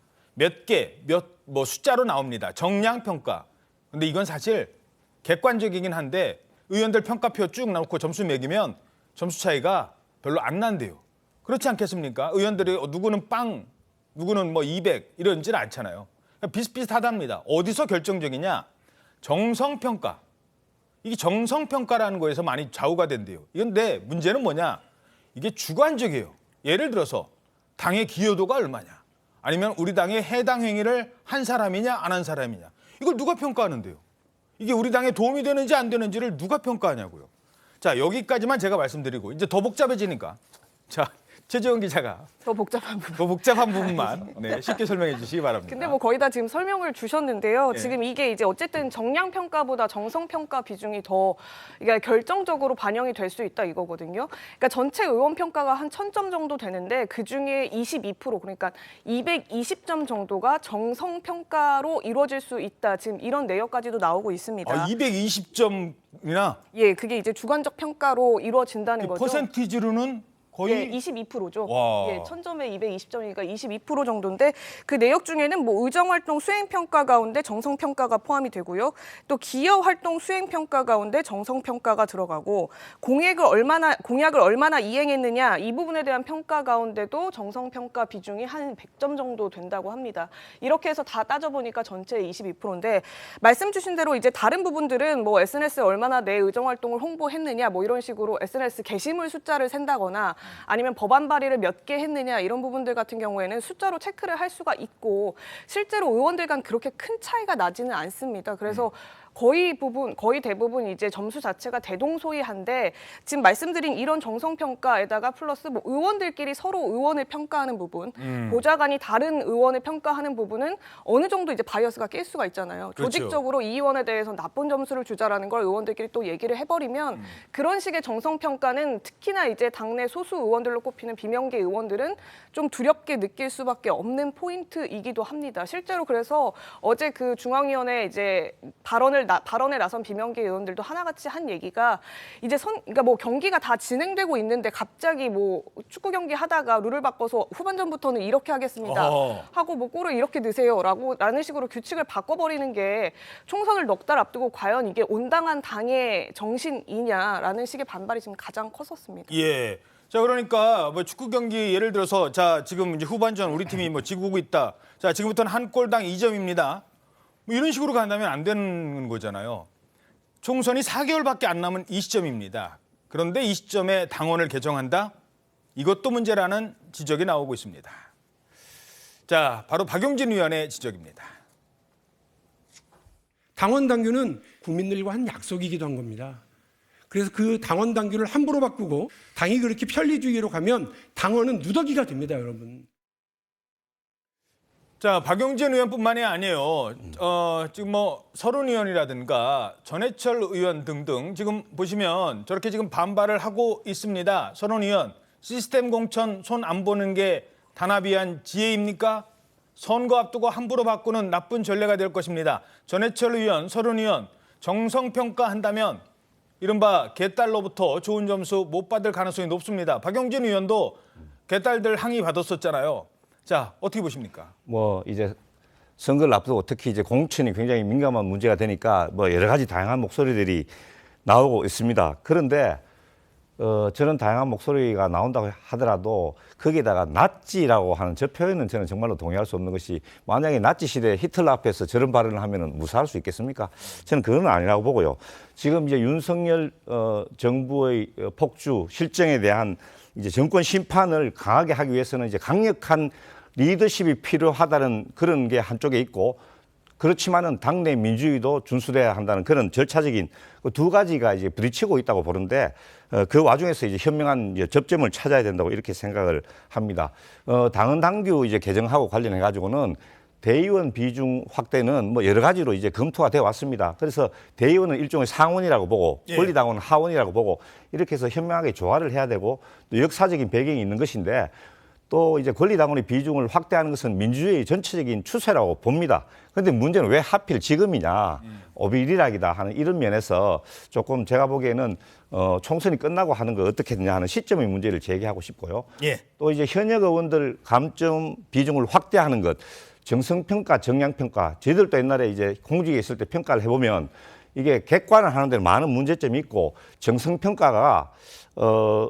숫자로 나옵니다. 정량평가. 근데 이건 사실 객관적이긴 한데 의원들 평가표 쭉 놓고 점수 매기면 점수 차이가 별로 안 난대요. 그렇지 않겠습니까? 의원들이 누구는 빵, 누구는 200 이러지는 않잖아요. 비슷비슷하답니다. 어디서 결정적이냐? 정성평가. 이게 정성평가라는 거에서 많이 좌우가 된대요. 그런데 문제는 뭐냐? 이게 주관적이에요. 예를 들어서 당의 기여도가 얼마냐? 아니면 우리 당의 해당 행위를 한 사람이냐 안 한 사람이냐? 이걸 누가 평가하는데요? 이게 우리 당에 도움이 되는지 안 되는지를 누가 평가하냐고요. 자, 여기까지만 제가 말씀드리고 이제 더 복잡해지니까 자, 최재원 기자가 더 복잡한 부분만 쉽게 설명해 주시기 바랍니다. 근데 거의 다 지금 설명을 주셨는데요. 지금 이게 이제 어쨌든 정량평가보다 정성평가 비중이 더 이게 결정적으로 반영이 될 수 있다 이거거든요. 그러니까 전체 의원 평가가 한 1000점 정도 되는데 그중에 22% 그러니까 220점 정도가 정성평가로 이루어질 수 있다. 지금 이런 내역까지도 나오고 있습니다. 220점이나? 예, 그게 이제 주관적 평가로 이루어진다는 거죠. 퍼센티지로는 거의 22%죠. 와. 예, 1000점에 220점이니까 22% 정도인데 그 내역 중에는 의정활동 수행평가 가운데 정성평가가 포함이 되고요. 또 기여활동 수행평가 가운데 정성평가가 들어가고 공약을 얼마나 이행했느냐 이 부분에 대한 평가 가운데도 정성평가 비중이 한 100점 정도 된다고 합니다. 이렇게 해서 다 따져보니까 전체 22%인데 말씀 주신 대로 이제 다른 부분들은 SNS에 얼마나 내 의정활동을 홍보했느냐 이런 식으로 SNS 게시물 숫자를 센다거나 아니면 법안 발의를 몇 개 했느냐 이런 부분들 같은 경우에는 숫자로 체크를 할 수가 있고 실제로 의원들 간 그렇게 큰 차이가 나지는 않습니다. 그래서 거의 대부분 이제 점수 자체가 대동소이한데 지금 말씀드린 이런 정성평가에다가 플러스 의원들끼리 서로 의원을 평가하는 부분, 보좌관이 다른 의원을 평가하는 부분은 어느 정도 이제 바이어스가 낄 수가 있잖아요. 그렇죠. 조직적으로 이 의원에 대해서 나쁜 점수를 주자라는 걸 의원들끼리 또 얘기를 해버리면 그런 식의 정성평가는 특히나 이제 당내 소수 의원들로 꼽히는 비명계 의원들은 좀 두렵게 느낄 수밖에 없는 포인트이기도 합니다. 실제로 그래서 어제 그 중앙위원회 이제 발언에 나선 비명계 의원들도 하나같이 한 얘기가 이제 그러니까 경기가 다 진행되고 있는데 갑자기 축구 경기 하다가 룰을 바꿔서 후반전부터는 이렇게 하겠습니다 하고 골을 이렇게 넣으세요라는 식으로 규칙을 바꿔버리는 게 총선을 넉 달 앞두고 과연 이게 온당한 당의 정신이냐라는 식의 반발이 지금 가장 컸었습니다. 예. 자, 그러니까 축구 경기 예를 들어서 자, 지금 이제 후반전 우리 팀이 지고 있다. 자, 지금부터는 한 골당 2점입니다. 이런 식으로 간다면 안 되는 거잖아요. 총선이 4개월밖에 안 남은 이 시점입니다. 그런데 이 시점에 당원을 개정한다? 이것도 문제라는 지적이 나오고 있습니다. 자, 바로 박용진 의원의 지적입니다. 당원 당규는 국민들과 한 약속이기도 한 겁니다. 그래서 그 당원 당규를 함부로 바꾸고 당이 그렇게 편리주의로 가면 당원은 누더기가 됩니다, 여러분. 자, 박용진 의원뿐만이 아니에요. 지금 서른 의원이라든가 전해철 의원 등등 지금 보시면 저렇게 지금 반발을 하고 있습니다. 서른 의원, 시스템 공천 손 안 보는 게 단합이한 지혜입니까? 선거 앞두고 함부로 바꾸는 나쁜 전례가 될 것입니다. 전해철 의원, 서른 의원 정성평가한다면 이른바 개딸로부터 좋은 점수 못 받을 가능성이 높습니다. 박용진 의원도 개딸들 항의 받았었잖아요. 자, 어떻게 보십니까? 이제 선거를 앞두고 특히 이제 공천이 굉장히 민감한 문제가 되니까 여러 가지 다양한 목소리들이 나오고 있습니다. 그런데 저는 다양한 목소리가 나온다고 하더라도 거기에다가 나치라고 하는 저 표현은 저는 정말로 동의할 수 없는 것이 만약에 나치 시대 히틀러 앞에서 저런 발언을 하면은 무사할 수 있겠습니까? 저는 그건 아니라고 보고요. 지금 이제 윤석열 정부의 폭주 실정에 대한 이제 정권 심판을 강하게 하기 위해서는 이제 강력한 리더십이 필요하다는 그런 게 한쪽에 있고, 그렇지만은 당내 민주주의도 준수돼야 한다는 그런 절차적인 그 두 가지가 이제 부딪히고 있다고 보는데, 그 와중에서 이제 현명한 이제 접점을 찾아야 된다고 이렇게 생각을 합니다. 당헌 당규 이제 개정하고 관련해 가지고는 대의원 비중 확대는 뭐 여러 가지로 이제 검토가 되어 왔습니다. 그래서 대의원은 일종의 상원이라고 보고, 권리당원은 하원이라고 보고, 이렇게 해서 현명하게 조화를 해야 되고, 또 역사적인 배경이 있는 것인데, 또 이제 권리당원의 비중을 확대하는 것은 민주주의의 전체적인 추세라고 봅니다. 그런데 문제는 왜 하필 지금이냐, 오비일이락이다 하는 이런 면에서 조금 제가 보기에는 총선이 끝나고 하는 거 어떻게 되냐 하는 시점의 문제를 제기하고 싶고요. 또 이제 현역 의원들 감점 비중을 확대하는 것, 정성평가, 정량평가, 저희들도 옛날에 이제 공직에 있을 때 평가를 해보면 이게 객관을 하는 데는 많은 문제점이 있고, 정성평가가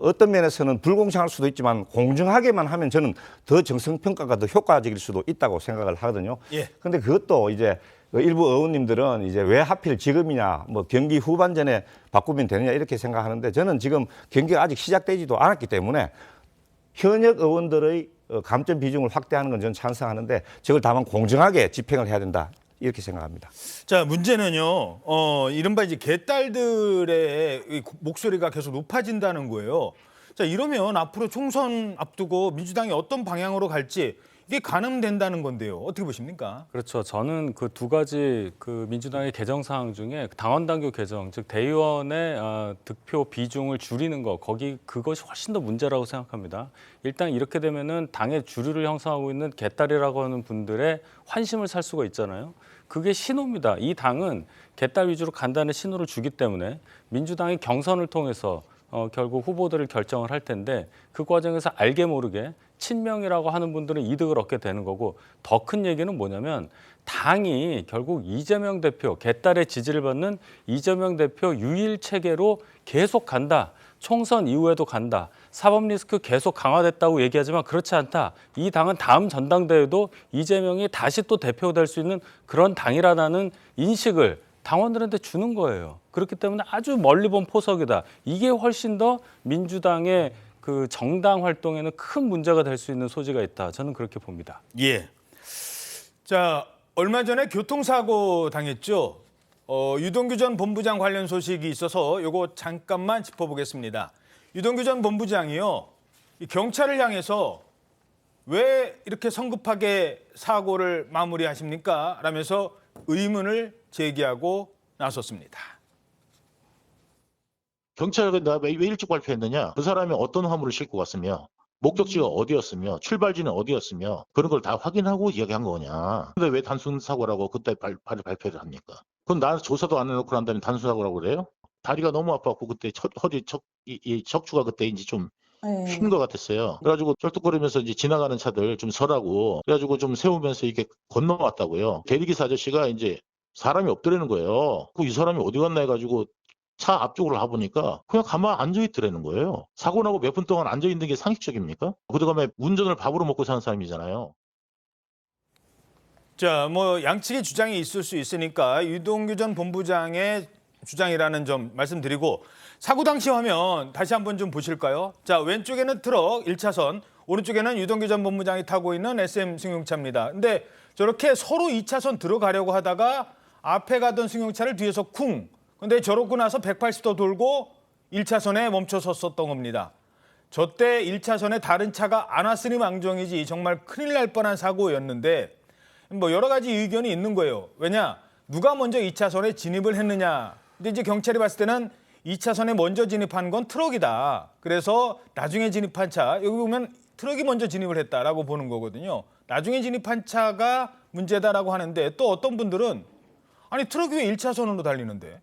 어떤 면에서는 불공정할 수도 있지만 공정하게만 하면 저는 더 정성평가가 더 효과적일 수도 있다고 생각을 하거든요. 그런데 그것도 이제 일부 의원님들은 이제 왜 하필 지금이냐, 뭐 경기 후반전에 바꾸면 되느냐 이렇게 생각하는데, 저는 지금 경기가 아직 시작되지도 않았기 때문에 현역 의원들의 감점 비중을 확대하는 건 저는 찬성하는데, 저걸 다만 공정하게 집행을 해야 된다. 이렇게 생각합니다. 자, 문제는요. 이른바 이제 개딸들의 목소리가 계속 높아진다는 거예요. 자, 이러면 앞으로 총선 앞두고 민주당이 어떤 방향으로 갈지 이게 가늠된다는 건데요. 어떻게 보십니까? 그렇죠. 저는 그 두 가지 그 민주당의 개정 사항 중에 당원 당규 개정, 즉 대의원의 득표 비중을 줄이는 거, 그것이 훨씬 더 문제라고 생각합니다. 일단 이렇게 되면은 당의 주류를 형성하고 있는 개딸이라고 하는 분들의 환심을 살 수가 있잖아요. 그게 신호입니다. 이 당은 개딸 위주로 간다는 신호를 주기 때문에 민주당이 경선을 통해서 결국 후보들을 결정을 할 텐데, 그 과정에서 알게 모르게 친명이라고 하는 분들은 이득을 얻게 되는 거고, 더 큰 얘기는 뭐냐면 당이 결국 이재명 대표, 개딸의 지지를 받는 이재명 대표 유일 체계로 계속 간다. 총선 이후에도 간다. 사법 리스크 계속 강화됐다고 얘기하지만 그렇지 않다. 이 당은 다음 전당대회도 이재명이 다시 또 대표될 수 있는 그런 당이라는 인식을 당원들한테 주는 거예요. 그렇기 때문에 아주 멀리 본 포석이다. 이게 훨씬 더 민주당의 그 정당 활동에는 큰 문제가 될 수 있는 소지가 있다. 저는 그렇게 봅니다. 자, 얼마 전에 교통사고 당했죠. 유동규 전 본부장 관련 소식이 있어서 요거 잠깐만 짚어보겠습니다. 유동규 전 본부장이요, 이 경찰을 향해서 왜 이렇게 성급하게 사고를 마무리하십니까? 라면서 의문을 제기하고 나섰습니다. 경찰이 왜 일찍 발표했느냐? 그 사람이 어떤 화물을 싣고 갔으며, 목적지가 어디였으며, 출발지는 어디였으며, 그런 걸 다 확인하고 이야기한 거냐? 근데 왜 단순 사고라고 그때 발표를 합니까? 그건 나 조사도 안 해놓고 난 다음에 단순 사고라고 그래요? 다리가 너무 아팠고 그때 허리 이 척추가 그때 이제 좀 휜 것 같았어요. 그래가지고 쩔뚝거리면서 이제 지나가는 차들 좀 서라고 그래가지고 좀 세우면서 이렇게 건너왔다고요. 대리기사 아저씨가 이제 사람이 없더라는 거예요. 이 사람이 어디 갔나 해가지고 차 앞쪽으로 가보니까 그냥 가만 앉아있더라는 거예요. 사고 나고 몇 분 동안 앉아있는 게 상식적입니까? 그다음에 운전을 밥으로 먹고 사는 사람이잖아요. 자, 뭐 양측의 주장이 있을 수 있으니까 유동규 전 본부장의 주장이라는 점 말씀드리고, 사고 당시 화면 다시 한번 좀 보실까요? 자, 왼쪽에는 트럭 1차선, 오른쪽에는 유동규 전 본부장이 타고 있는 SM 승용차입니다. 근데 저렇게 서로 2차선 들어가려고 하다가 앞에 가던 승용차를 뒤에서 쿵. 근데 저러고 나서 180도 돌고 1차선에 멈춰 섰었던 겁니다. 저때 1차선에 다른 차가 안 왔으니 망정이지 정말 큰일 날 뻔한 사고였는데, 뭐 여러 가지 의견이 있는 거예요. 왜냐? 누가 먼저 2차선에 진입을 했느냐. 근데 이제 경찰이 봤을 때는 2차선에 먼저 진입한 건 트럭이다. 그래서 나중에 진입한 차, 여기 보면 트럭이 먼저 진입을 했다라고 보는 거거든요. 나중에 진입한 차가 문제다라고 하는데, 또 어떤 분들은 아니 트럭이 왜 1차선으로 달리는데?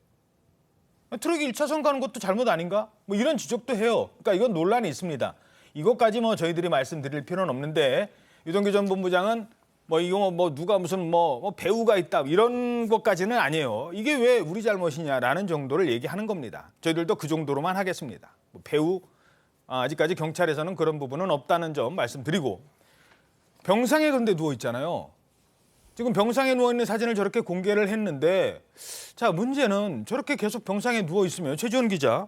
트럭이 1차선 가는 것도 잘못 아닌가? 뭐 이런 지적도 해요. 그러니까 이건 논란이 있습니다. 이것까지 뭐 저희들이 말씀드릴 필요는 없는데, 유동규 전 본부장은 뭐 이거 뭐 누가 무슨 뭐 배우가 있다 이런 것까지는 아니에요. 이게 왜 우리 잘못이냐라는 정도를 얘기하는 겁니다. 저희들도 그 정도로만 하겠습니다. 뭐 배우 아직까지 경찰에서는 그런 부분은 없다는 점 말씀드리고, 병상에 그런데 누워 있잖아요. 지금 병상에 누워 있는 사진을 저렇게 공개를 했는데, 자, 문제는 저렇게 계속 병상에 누워 있으면 최지원 기자,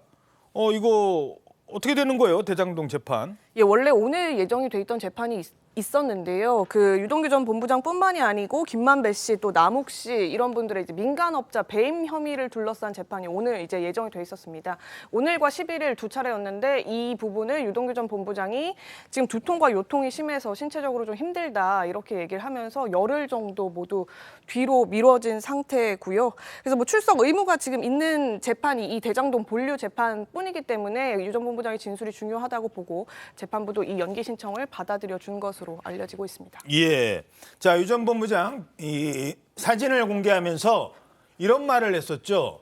이거 어떻게 되는 거예요? 대장동 재판. 예, 원래 오늘 예정이 돼 있던 재판이 있었는데요. 그 유동규 전 본부장뿐만이 아니고 김만배 씨, 또 남욱 씨 이런 분들의 이제 민간업자 배임 혐의를 둘러싼 재판이 오늘 이제 예정이 돼 있었습니다. 오늘과 11일 두 차례였는데 이 부분을 유동규 전 본부장이 지금 두통과 요통이 심해서 신체적으로 좀 힘들다 이렇게 얘기를 하면서 열흘 정도 모두 뒤로 미뤄진 상태고요. 그래서 뭐 출석 의무가 지금 있는 재판이 이 대장동 본류 재판뿐이기 때문에 유 전 본부장의 진술이 중요하다고 보고 재판부도 이 연기 신청을 받아들여 준 것으로 알려지고 있습니다. 예. 자, 유 전 본부장 이 사진을 공개하면서 이런 말을 했었죠.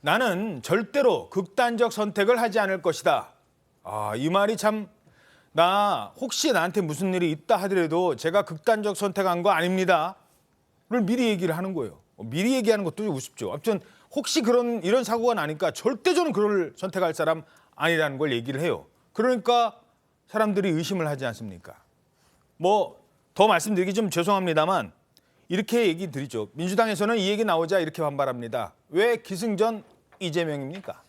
나는 절대로 극단적 선택을 하지 않을 것이다. 아, 이 말이 참 나 혹시 나한테 무슨 일이 있다 하더라도 제가 극단적 선택한 거 아닙니다. 를 미리 얘기를 하는 거예요. 미리 얘기하는 것도 우습죠. 아무튼 혹시 이런 사고가 나니까 절대 저는 그걸 선택할 사람 아니라는 걸 얘기를 해요. 그러니까 사람들이 의심을 하지 않습니까? 뭐 더 말씀드리기 좀 죄송합니다만 이렇게 얘기 드리죠. 민주당에서는 이 얘기 나오자 이렇게 반발합니다. 왜 기승전 이재명입니까?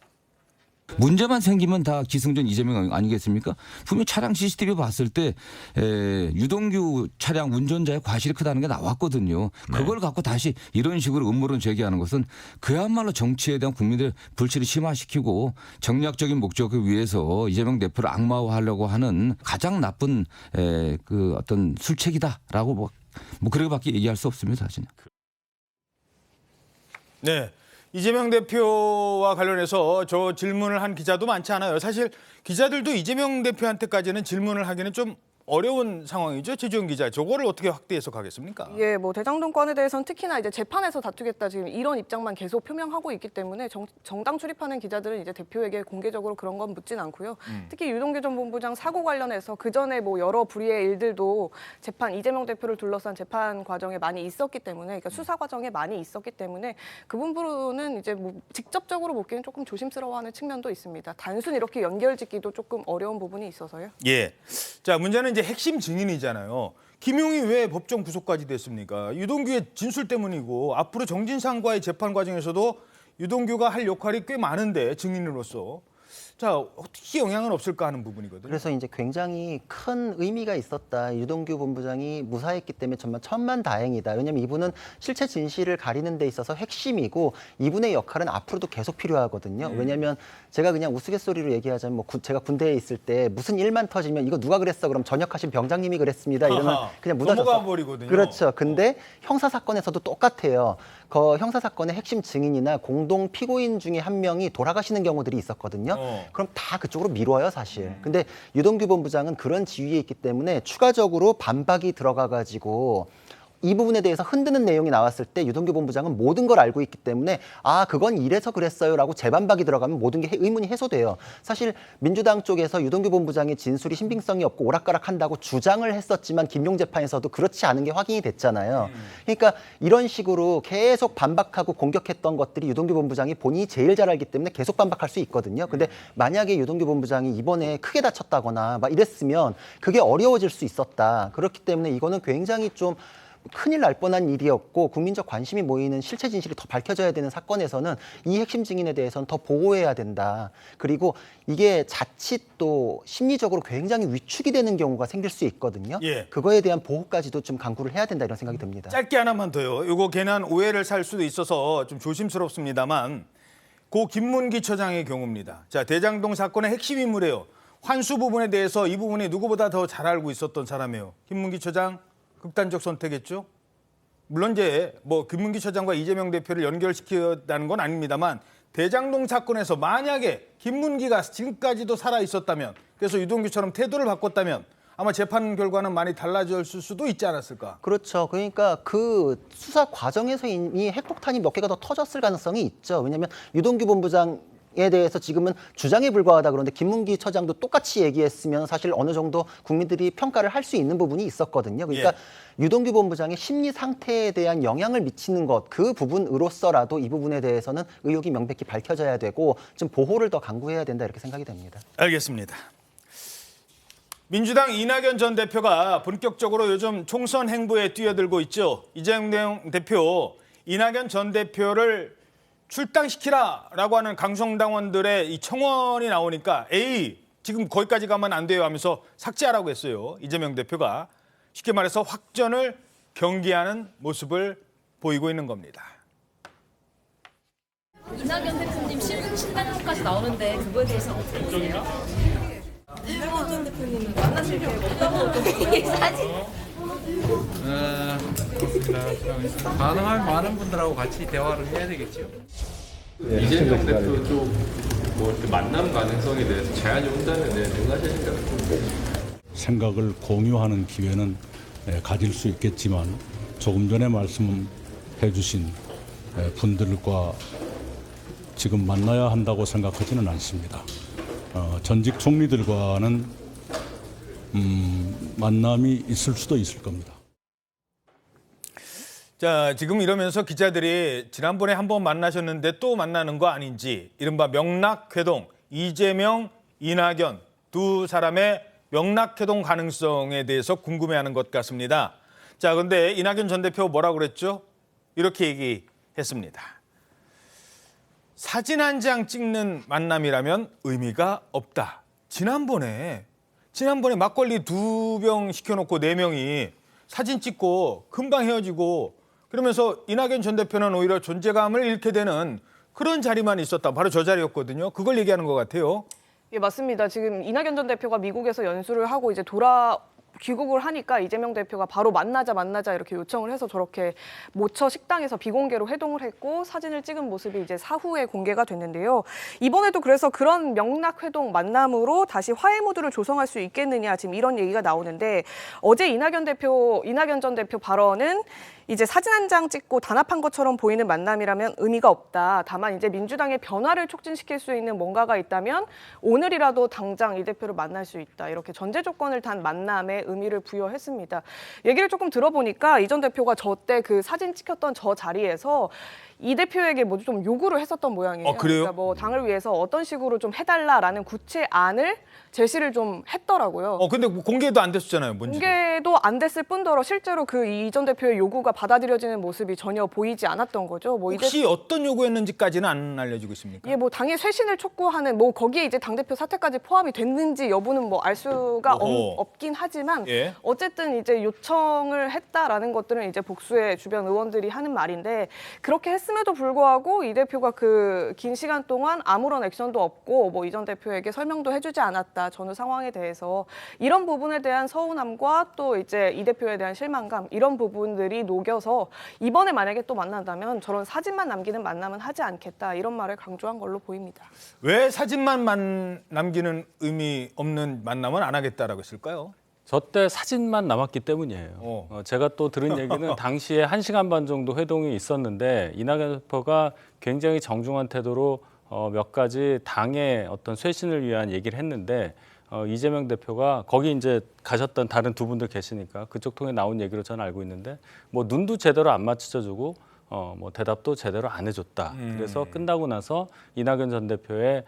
문제만 생기면 다 기승전 이재명 아니겠습니까? 분명 차량 CCTV 봤을 때 유동규 차량 운전자의 과실이 크다는 게 나왔거든요. 그걸 갖고 다시 이런 식으로 음모론 제기하는 것은 그야말로 정치에 대한 국민들의 불신을 심화시키고 정략적인 목적을 위해서 이재명 대표를 악마화하려고 하는 가장 나쁜 그 어떤 술책이다라고 뭐 그렇게밖에 얘기할 수 없습니다, 사실. 네. 이재명 대표와 관련해서 저 질문을 한 기자도 많지 않아요. 사실 기자들도 이재명 대표한테까지는 질문을 하기는 좀 어려운 상황이죠. 최지훈 기자, 저거를 어떻게 확대 해석하겠습니까? 예, 뭐 대장동 건에 대해서는 특히나 이제 재판에서 다투겠다 지금 이런 입장만 계속 표명하고 있기 때문에 정당 출입하는 기자들은 이제 대표에게 공개적으로 그런 건 묻진 않고요. 특히 유동규 전 본부장 사고 관련해서 그 전에 뭐 여러 불의의 일들도 재판 이재명 대표를 둘러싼 재판 과정에 많이 있었기 때문에, 그러니까 수사 과정에 많이 있었기 때문에 그 부분은 이제 뭐 직접적으로 묻기는 조금 조심스러워하는 측면도 있습니다. 단순히 이렇게 연결짓기도 조금 어려운 부분이 있어서요. 예, 자 문제는 이제 핵심 증인이잖아요. 김용이 왜 법정 구속까지 됐습니까? 유동규의 진술 때문이고 앞으로 정진상과의 재판 과정에서도 유동규가 할 역할이 꽤 많은데 증인으로서 자 어떻게 영향은 없을까 하는 부분이거든요. 그래서 이제 굉장히 큰 의미가 있었다. 유동규 본부장이 무사했기 때문에 정말 천만다행이다. 왜냐하면 이분은 실체 진실을 가리는 데 있어서 핵심이고 이분의 역할은 앞으로도 계속 필요하거든요. 왜냐하면 제가 그냥 우스갯소리로 얘기하자면 뭐 제가 군대에 있을 때 무슨 일만 터지면 이거 누가 그랬어? 그럼 전역하신 병장님이 그랬습니다. 이러면 그냥 묻어줬어. 넘어가 버리거든요. 그렇죠. 근데 형사 사건에서도 똑같아요. 그 형사 사건의 핵심 증인이나 공동 피고인 중에 한 명이 돌아가시는 경우들이 있었거든요. 그럼 다 그쪽으로 미뤄요, 사실. 근데 유동규 본부장은 그런 지위에 있기 때문에 추가적으로 반박이 들어가가지고 이 부분에 대해서 흔드는 내용이 나왔을 때 유동규 본부장은 모든 걸 알고 있기 때문에 아 그건 이래서 그랬어요라고 재반박이 들어가면 모든 게 의문이 해소돼요. 사실 민주당 쪽에서 유동규 본부장의 진술이 신빙성이 없고 오락가락한다고 주장을 했었지만 김용 재판에서도 그렇지 않은 게 확인이 됐잖아요. 그러니까 이런 식으로 계속 반박하고 공격했던 것들이 유동규 본부장이 본인이 제일 잘 알기 때문에 계속 반박할 수 있거든요. 근데 만약에 유동규 본부장이 이번에 크게 다쳤다거나 막 이랬으면 그게 어려워질 수 있었다. 그렇기 때문에 이거는 굉장히 좀 큰일 날 뻔한 일이었고 국민적 관심이 모이는 실체 진실이 더 밝혀져야 되는 사건에서는 이 핵심 증인에 대해서는 더 보호해야 된다. 그리고 이게 자칫 또 심리적으로 굉장히 위축이 되는 경우가 생길 수 있거든요. 예. 그거에 대한 보호까지도 좀 강구를 해야 된다 이런 생각이 듭니다. 짧게 하나만 더요. 이거 괜한 오해를 살 수도 있어서 좀 조심스럽습니다만 고 김문기 처장의 경우입니다. 자, 대장동 사건의 핵심 인물이에요. 환수 부분에 대해서 이 부분이 누구보다 더 잘 알고 있었던 사람이에요. 김문기 처장 극단적 선택했죠. 물론 이제 뭐 김문기 처장과 이재명 대표를 연결시켰다는 건 아닙니다만 대장동 사건에서 만약에 김문기가 지금까지도 살아 있었다면, 그래서 유동규처럼 태도를 바꿨다면 아마 재판 결과는 많이 달라졌을 수도 있지 않았을까. 그렇죠. 그러니까 그 수사 과정에서 이미 핵폭탄이 몇 개가 더 터졌을 가능성이 있죠. 왜냐하면 유동규 본부장 에 대해서 지금은 주장에 불과하다 그런데 김문기 처장도 똑같이 얘기했으면 사실 어느 정도 국민들이 평가를 할 수 있는 부분이 있었거든요. 그러니까 유동규 본부장의 심리 상태에 대한 영향을 미치는 것, 그 부분으로서라도 이 부분에 대해서는 의혹이 명백히 밝혀져야 되고 좀 보호를 더 강구해야 된다 이렇게 생각이 됩니다. 알겠습니다. 민주당 이낙연 전 대표가 본격적으로 요즘 총선 행보에 뛰어들고 있죠. 이재명 대표, 이낙연 전 대표를 출당시키라라고 하는 강성당원들의 이 청원이 나오니까 에이 지금 거기까지 가면 안 돼요 하면서 삭제하라고 했어요. 이재명 대표가. 쉽게 말해서 확전을 경계하는 모습을 보이고 있는 겁니다. 이낙연 대표님 신당까지 나오는데 그거에 대해서 어떻게 보세요? 이낙연 대표님은 만나실 때 어떤 사진? 그렇습니다. 가능한 많은 분들하고 같이 대화를 해야 되겠죠. 이재명 대표 쪽뭐 이렇게 만남 가능성에 대해서 제안이 온다면 능하실까요? 생각을 공유하는 기회는 가질 수 있겠지만 조금 전에 말씀해 주신 분들과 지금 만나야 한다고 생각하지는 않습니다. 전직 총리들과는 만남이 있을 수도 있을 겁니다. 자, 지금 이러면서 기자들이 지난번에 한번 만나셨는데 또 만나는 거 아닌지, 이른바 명락회동, 이재명, 이낙연 두 사람의 명락회동 가능성에 대해서 궁금해하는 것 같습니다. 자, 그런데 이낙연 전 대표 뭐라고 그랬죠? 이렇게 얘기했습니다. 사진 한 장 찍는 만남이라면 의미가 없다. 지난번에 막걸리 2병 시켜놓고 4명이 사진 찍고 금방 헤어지고 그러면서 이낙연 전 대표는 오히려 존재감을 잃게 되는 그런 자리만 있었다. 바로 저 자리였거든요. 그걸 얘기하는 것 같아요. 예, 맞습니다. 지금 이낙연 전 대표가 미국에서 연수를 하고 이제 귀국을 하니까 이재명 대표가 바로 만나자 이렇게 요청을 해서 저렇게 모처 식당에서 비공개로 회동을 했고 사진을 찍은 모습이 이제 사후에 공개가 됐는데요. 이번에도 그래서 그런 명락회동 만남으로 다시 화해 무드를 조성할 수 있겠느냐 지금 이런 얘기가 나오는데 어제 이낙연 전 대표 발언은 이제 사진 한 장 찍고 단합한 것처럼 보이는 만남이라면 의미가 없다. 다만 이제 민주당의 변화를 촉진시킬 수 있는 뭔가가 있다면 오늘이라도 당장 이 대표를 만날 수 있다. 이렇게 전제 조건을 단 만남에 의미를 부여했습니다. 얘기를 조금 들어보니까 이 전 대표가 저때 그 사진 찍혔던 저 자리에서 이 대표에게 뭐 좀 요구를 했었던 모양이에요. 그래요? 그러니까 뭐 당을 위해서 어떤 식으로 좀 해달라라는 구체안을 제시를 좀 했더라고요. 근데 공개도 안 됐었잖아요. 뭔지. 공개도 안 됐을 뿐더러 실제로 그 이 전 대표의 요구가 받아들여지는 모습이 전혀 보이지 않았던 거죠. 뭐 혹시 어떤 요구였는지까지는 안 알려지고 있습니까? 예, 뭐 당의 쇄신을 촉구하는 뭐 거기에 이제 당대표 사퇴까지 포함이 됐는지 여부는 뭐 알 수가 없긴 하지만 예. 어쨌든 이제 요청을 했다라는 것들은 이제 복수의 주변 의원들이 하는 말인데 그렇게 했음에도 불구하고 이 대표가 그 긴 시간 동안 아무런 액션도 없고 뭐 이 전 대표에게 설명도 해주지 않았다. 전후 상황에 대해서 이런 부분에 대한 서운함과 또 이제 이 대표에 대한 실망감 이런 부분들이 녹여서 이번에 만약에 또 만난다면 저런 사진만 남기는 만남은 하지 않겠다 이런 말을 강조한 걸로 보입니다. 왜 사진만 남기는 의미 없는 만남은 안 하겠다라고 했을까요? 저 때 사진만 남았기 때문이에요. 제가 또 들은 얘기는 당시에 1시간 반 정도 회동이 있었는데 이낙연 대표가 굉장히 정중한 태도로 몇 가지 당의 어떤 쇄신을 위한 얘기를 했는데 이재명 대표가 거기 이제 가셨던 다른 두 분들 계시니까 그쪽 통해 나온 얘기로 저는 알고 있는데 뭐 눈도 제대로 안 맞춰주고 뭐 대답도 제대로 안 해줬다. 그래서 끝나고 나서 이낙연 전 대표의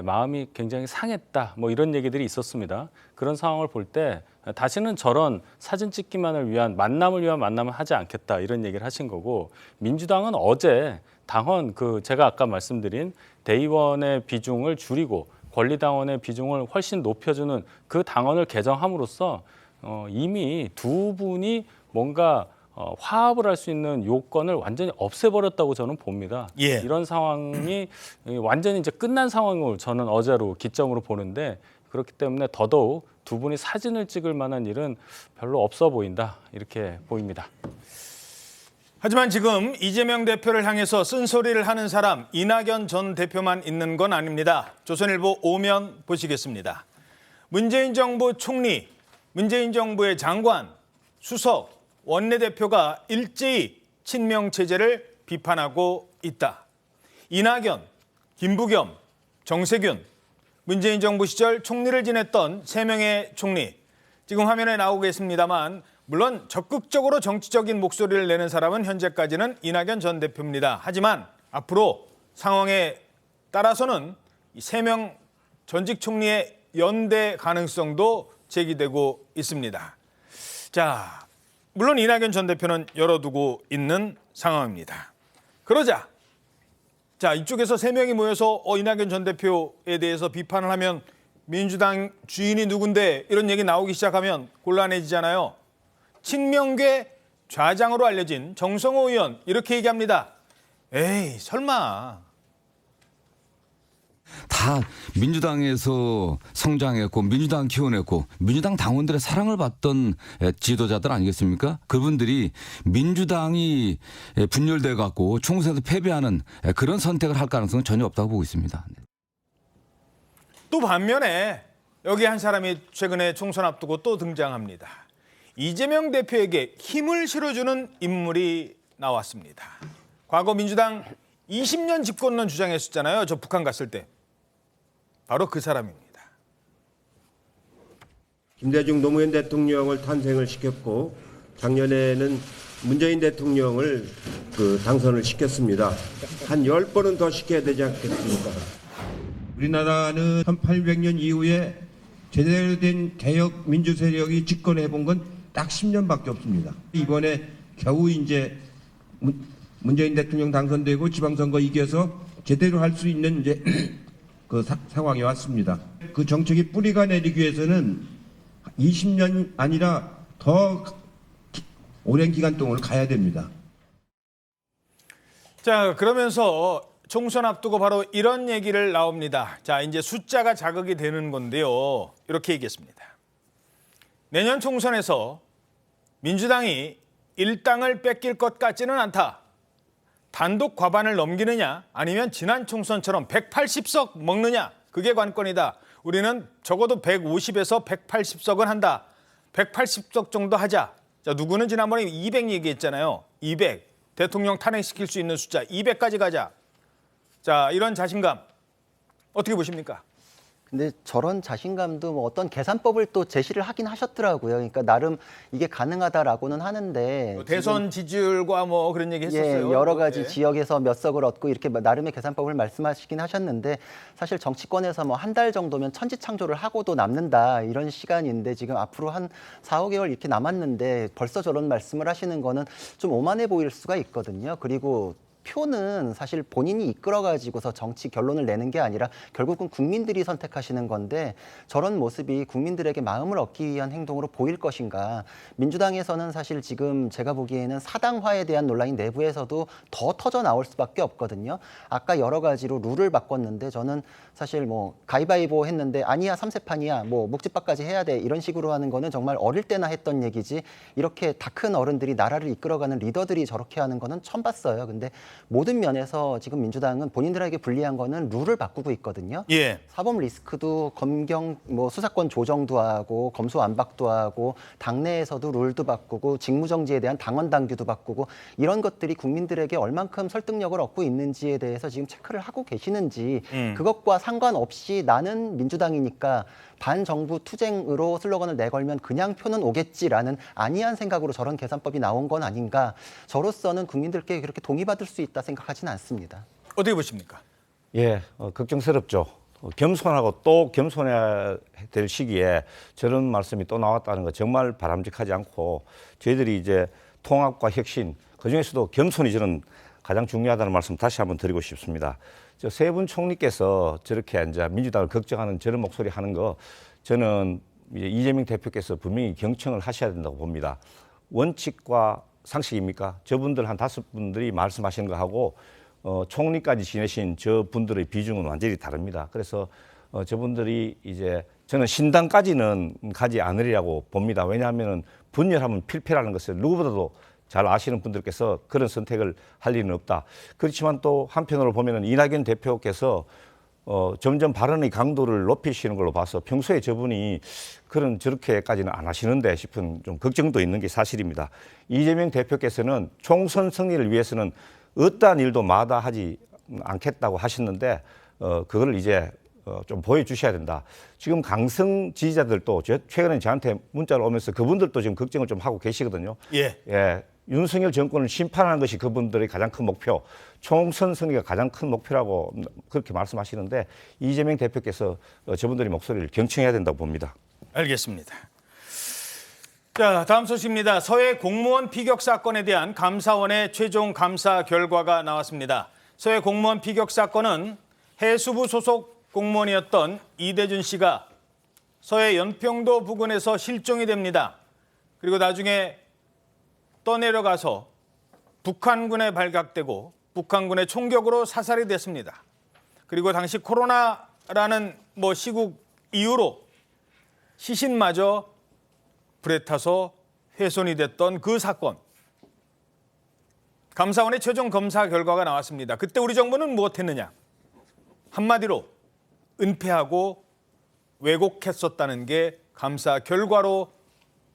마음이 굉장히 상했다. 뭐 이런 얘기들이 있었습니다. 그런 상황을 볼 때 다시는 저런 사진 찍기만을 위한 만남을 하지 않겠다. 이런 얘기를 하신 거고 민주당은 어제 당원 제가 아까 말씀드린 대의원의 비중을 줄이고 권리당원의 비중을 훨씬 높여주는 그 당원을 개정함으로써 이미 두 분이 뭔가 화합을 할 수 있는 요건을 완전히 없애버렸다고 저는 봅니다. 예. 이런 상황이 완전히 이제 끝난 상황을 저는 어제로 기점으로 보는데 그렇기 때문에 더더욱 두 분이 사진을 찍을 만한 일은 별로 없어 보인다 이렇게 보입니다. 하지만 지금 이재명 대표를 향해서 쓴소리를 하는 사람 이낙연 전 대표만 있는 건 아닙니다. 조선일보 오면 보시겠습니다. 문재인 정부 총리, 문재인 정부의 장관, 수석, 원내대표가 일제히 친명체제를 비판하고 있다. 이낙연, 김부겸, 정세균, 문재인 정부 시절 총리를 지냈던 3명의 총리. 지금 화면에 나오고 계십니다만 물론 적극적으로 정치적인 목소리를 내는 사람은 현재까지는 이낙연 전 대표입니다. 하지만 앞으로 상황에 따라서는 이 3명 전직 총리의 연대 가능성도 제기되고 있습니다. 자, 물론 이낙연 전 대표는 열어두고 있는 상황입니다. 그러자 자, 이쪽에서 3명이 모여서 이낙연 전 대표에 대해서 비판을 하면 민주당 주인이 누군데 이런 얘기 나오기 시작하면 곤란해지잖아요. 친명계 좌장으로 알려진 정성호 의원 이렇게 얘기합니다. 에이 설마. 다 민주당에서 성장했고 민주당 키워냈고 민주당 당원들의 사랑을 받던 지도자들 아니겠습니까? 그분들이 민주당이 분열돼 갖고 총선에서 패배하는 그런 선택을 할 가능성은 전혀 없다고 보고 있습니다. 또 반면에 여기 한 사람이 최근에 총선 앞두고 또 등장합니다. 이재명 대표에게 힘을 실어주는 인물이 나왔습니다. 과거 민주당 20년 집권론 주장했었잖아요. 저 북한 갔을 때. 바로 그 사람입니다. 김대중 노무현 대통령을 탄생을 시켰고 작년에는 문재인 대통령을 당선을 시켰습니다. 한 10번은 더 시켜야 되지 않겠습니까? 우리나라는 1800년 이후에 제대로 된 개혁 민주 세력이 집권해 본 건 딱 10년밖에 없습니다. 이번에 겨우 이제 문재인 대통령 당선되고 지방선거 이겨서 제대로 할 수 있는 이제 그 상황이 왔습니다. 그 정책이 뿌리가 내리기 위해서는 20년 아니라 더 오랜 기간 동안을 가야 됩니다. 자, 그러면서 총선 앞두고 바로 이런 얘기를 나옵니다. 자, 이제 숫자가 자극이 되는 건데요. 이렇게 얘기했습니다. 내년 총선에서 민주당이 일당을 뺏길 것 같지는 않다. 단독 과반을 넘기느냐 아니면 지난 총선처럼 180석 먹느냐 그게 관건이다. 우리는 적어도 150에서 180석은 한다. 180석 정도 하자. 자, 누구는 지난번에 200 얘기했잖아요. 200. 대통령 탄핵시킬 수 있는 숫자 200까지 가자. 자, 이런 자신감 어떻게 보십니까? 근데 저런 자신감도 뭐 어떤 계산법을 또 제시를 하긴 하셨더라고요. 그러니까 나름 이게 가능하다라고는 하는데 대선 지지율과 뭐 그런 얘기 했었어요. 예, 여러 가지 지역에서 몇 석을 얻고 이렇게 나름의 계산법을 말씀하시긴 하셨는데 사실 정치권에서 뭐 한 달 정도면 천지창조를 하고도 남는다 이런 시간인데 지금 앞으로 한 4, 5개월 이렇게 남았는데 벌써 저런 말씀을 하시는 거는 좀 오만해 보일 수가 있거든요. 그리고 표는 사실 본인이 이끌어가지고서 정치 결론을 내는 게 아니라 결국은 국민들이 선택하시는 건데 저런 모습이 국민들에게 마음을 얻기 위한 행동으로 보일 것인가. 민주당에서는 사실 지금 제가 보기에는 사당화에 대한 논란이 내부에서도 더 터져 나올 수밖에 없거든요. 아까 여러 가지로 룰을 바꿨는데 저는 사실 뭐 가위바위보 했는데 아니야 3세판이야 뭐 묵집밥까지 해야 돼 이런 식으로 하는 거는 정말 어릴 때나 했던 얘기지 이렇게 다 큰 어른들이 나라를 이끌어가는 리더들이 저렇게 하는 거는 처음 봤어요. 근데 모든 면에서 지금 민주당은 본인들에게 불리한 거는 룰을 바꾸고 있거든요. 예. 사법 리스크도 검경 뭐 수사권 조정도 하고 검수완박도 하고 당내에서도 룰도 바꾸고 직무정지에 대한 당원 당규도 바꾸고 이런 것들이 국민들에게 얼만큼 설득력을 얻고 있는지에 대해서 지금 체크를 하고 계시는지 그것과 상관없이 나는 민주당이니까 반정부 투쟁으로 슬로건을 내걸면 그냥 표는 오겠지라는 안이한 생각으로 저런 계산법이 나온 건 아닌가. 저로서는 국민들께 그렇게 동의받을 수 있다 생각하지는 않습니다. 어떻게 보십니까? 예, 걱정스럽죠. 겸손하고 또 겸손해야 될 시기에 저런 말씀이 또 나왔다는 거 정말 바람직하지 않고 저희들이 이제 통합과 혁신 그중에서도 겸손이 저는 가장 중요하다는 말씀 다시 한번 드리고 싶습니다. 저 세 분 총리께서 저렇게 이제 민주당을 걱정하는 저런 목소리 하는 거 저는 이제 이재명 대표께서 분명히 경청을 하셔야 된다고 봅니다. 원칙과 상식입니까? 저분들 한 5분들이 말씀하시는 거 하고 총리까지 지내신 저 분들의 비중은 완전히 다릅니다. 그래서 저분들이 이제 저는 신당까지는 가지 않으리라고 봅니다. 왜냐하면 분열하면 필패라는 것을 누구보다도 잘 아시는 분들께서 그런 선택을 할 일은 없다. 그렇지만 또 한편으로 보면은 이낙연 대표께서 점점 발언의 강도를 높이시는 걸로 봐서 평소에 저분이 저렇게까지는 안 하시는데 싶은 좀 걱정도 있는 게 사실입니다. 이재명 대표께서는 총선 승리를 위해서는 어떠한 일도 마다하지 않겠다고 하셨는데 그걸 이제 좀 보여주셔야 된다. 지금 강성 지지자들도 최근에 저한테 문자를 오면서 그분들도 지금 걱정을 좀 하고 계시거든요. 예. 윤석열 정권을 심판하는 것이 그분들의 가장 큰 목표, 총선 승리가 가장 큰 목표라고 그렇게 말씀하시는데 이재명 대표께서 저분들의 목소리를 경청해야 된다고 봅니다. 알겠습니다. 자, 다음 소식입니다. 서해 공무원 피격 사건에 대한 감사원의 최종 감사 결과가 나왔습니다. 서해 공무원 피격 사건은 해수부 소속 공무원이었던 이대준 씨가 서해 연평도 부근에서 실종이 됩니다. 그리고 나중에 떠내려가서 북한군에 발각되고 북한군의 총격으로 사살이 됐습니다. 그리고 당시 코로나라는 시국 이후로 시신마저 불에 타서 훼손이 됐던 그 사건. 감사원의 최종 검사 결과가 나왔습니다. 그때 우리 정부는 무엇했느냐? 한마디로 은폐하고 왜곡했었다는 게 감사 결과로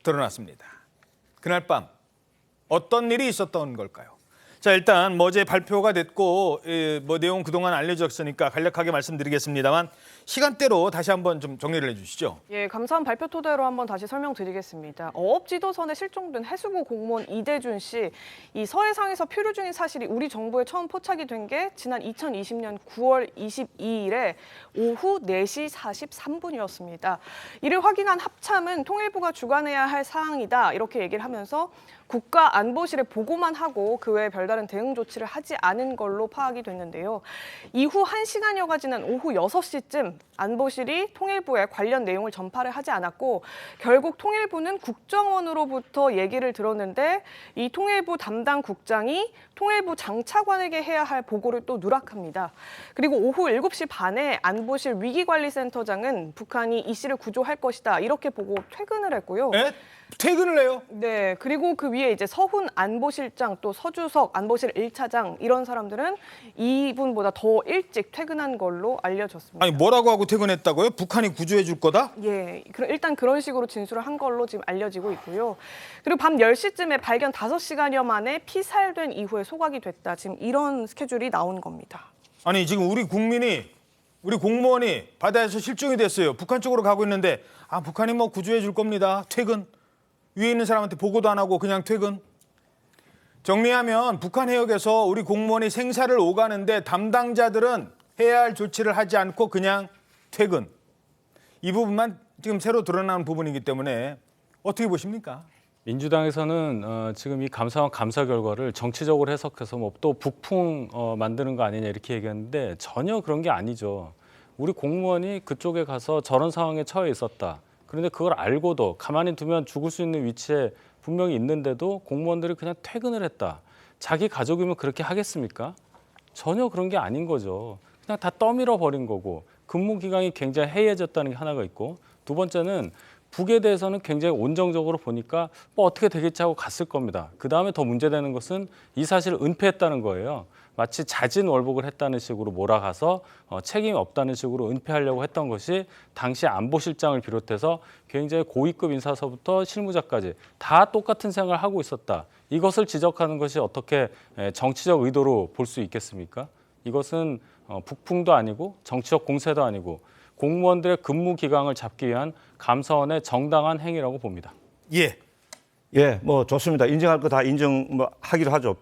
드러났습니다. 그날 밤 어떤 일이 있었던 걸까요? 자, 일단 어제 발표가 됐고 내용 그동안 알려졌으니까 간략하게 말씀드리겠습니다만 시간대로 다시 한번 좀 정리를 해주시죠. 예, 감사원 발표 토대로 한번 다시 설명드리겠습니다. 어업지도선에 실종된 해수부 공무원 이대준 씨, 이 서해상에서 표류 중인 사실이 우리 정부에 처음 포착이 된 게 지난 2020년 9월 22일에 오후 4시 43분이었습니다. 이를 확인한 합참은 통일부가 주관해야 할 사항이다 이렇게 얘기를 하면서 국가안보실에 보고만 하고 그 외에 별다른 대응 조치를 하지 않은 걸로 파악이 됐는데요. 이후 1시간여가 지난 오후 6시쯤 안보실이 통일부에 관련 내용을 전파를 하지 않았고 결국 통일부는 국정원으로부터 얘기를 들었는데 이 통일부 담당 국장이 통일부 장차관에게 해야 할 보고를 또 누락합니다. 그리고 오후 7시 반에 안보실 위기관리센터장은 북한이 이 씨를 구조할 것이다 이렇게 보고 퇴근을 했고요. 네? 퇴근을 해요? 네. 그리고 그 위에 이제 서훈 안보실장 또 서주석 안보실 1차장 이런 사람들은 이분보다 더 일찍 퇴근한 걸로 알려졌습니다. 아니 뭐라고 하고 퇴근했다고요? 북한이 구조해 줄 거다? 예. 일단 그런 식으로 진술을 한 걸로 지금 알려지고 있고요. 그리고 밤 10시쯤에 발견 5시간여 만에 피살된 이후에 소각이 됐다. 지금 이런 스케줄이 나온 겁니다. 아니 지금 우리 공무원이 바다에서 실종이 됐어요. 북한 쪽으로 가고 있는데 북한이 구조해 줄 겁니다. 퇴근. 위에 있는 사람한테 보고도 안 하고 그냥 퇴근. 정리하면 북한 해역에서 우리 공무원이 생사를 오가는데 담당자들은 해야 할 조치를 하지 않고 그냥 퇴근. 이 부분만 지금 새로 드러나는 부분이기 때문에 어떻게 보십니까? 민주당에서는 지금 이 감사원 감사 결과를 정치적으로 해석해서 또 북풍 만드는 거 아니냐 이렇게 얘기했는데 전혀 그런 게 아니죠. 우리 공무원이 그쪽에 가서 저런 상황에 처해 있었다. 그런데 그걸 알고도 가만히 두면 죽을 수 있는 위치에 분명히 있는데도 공무원들이 그냥 퇴근을 했다. 자기 가족이면 그렇게 하겠습니까? 전혀 그런 게 아닌 거죠. 그냥 다 떠밀어 버린 거고 근무 기간이 굉장히 해이해졌다는 게 하나가 있고 두 번째는 북에 대해서는 굉장히 온정적으로 보니까 어떻게 되겠지 하고 갔을 겁니다. 그다음에 더 문제되는 것은 이 사실을 은폐했다는 거예요. 마치 자진월복을 했다는 식으로 몰아가서 책임이 없다는 식으로 은폐하려고 했던 것이 당시 안보실장을 비롯해서 굉장히 고위급 인사서부터 실무자까지 다 똑같은 생각을 하고 있었다. 이것을 지적하는 것이 어떻게 정치적 의도로 볼 수 있겠습니까? 이것은 북풍도 아니고 정치적 공세도 아니고 공무원들의 근무 기강을 잡기 위한 감사원의 정당한 행위라고 봅니다. 예. 예, 좋습니다. 인정할 거 다 인정하기로 하죠.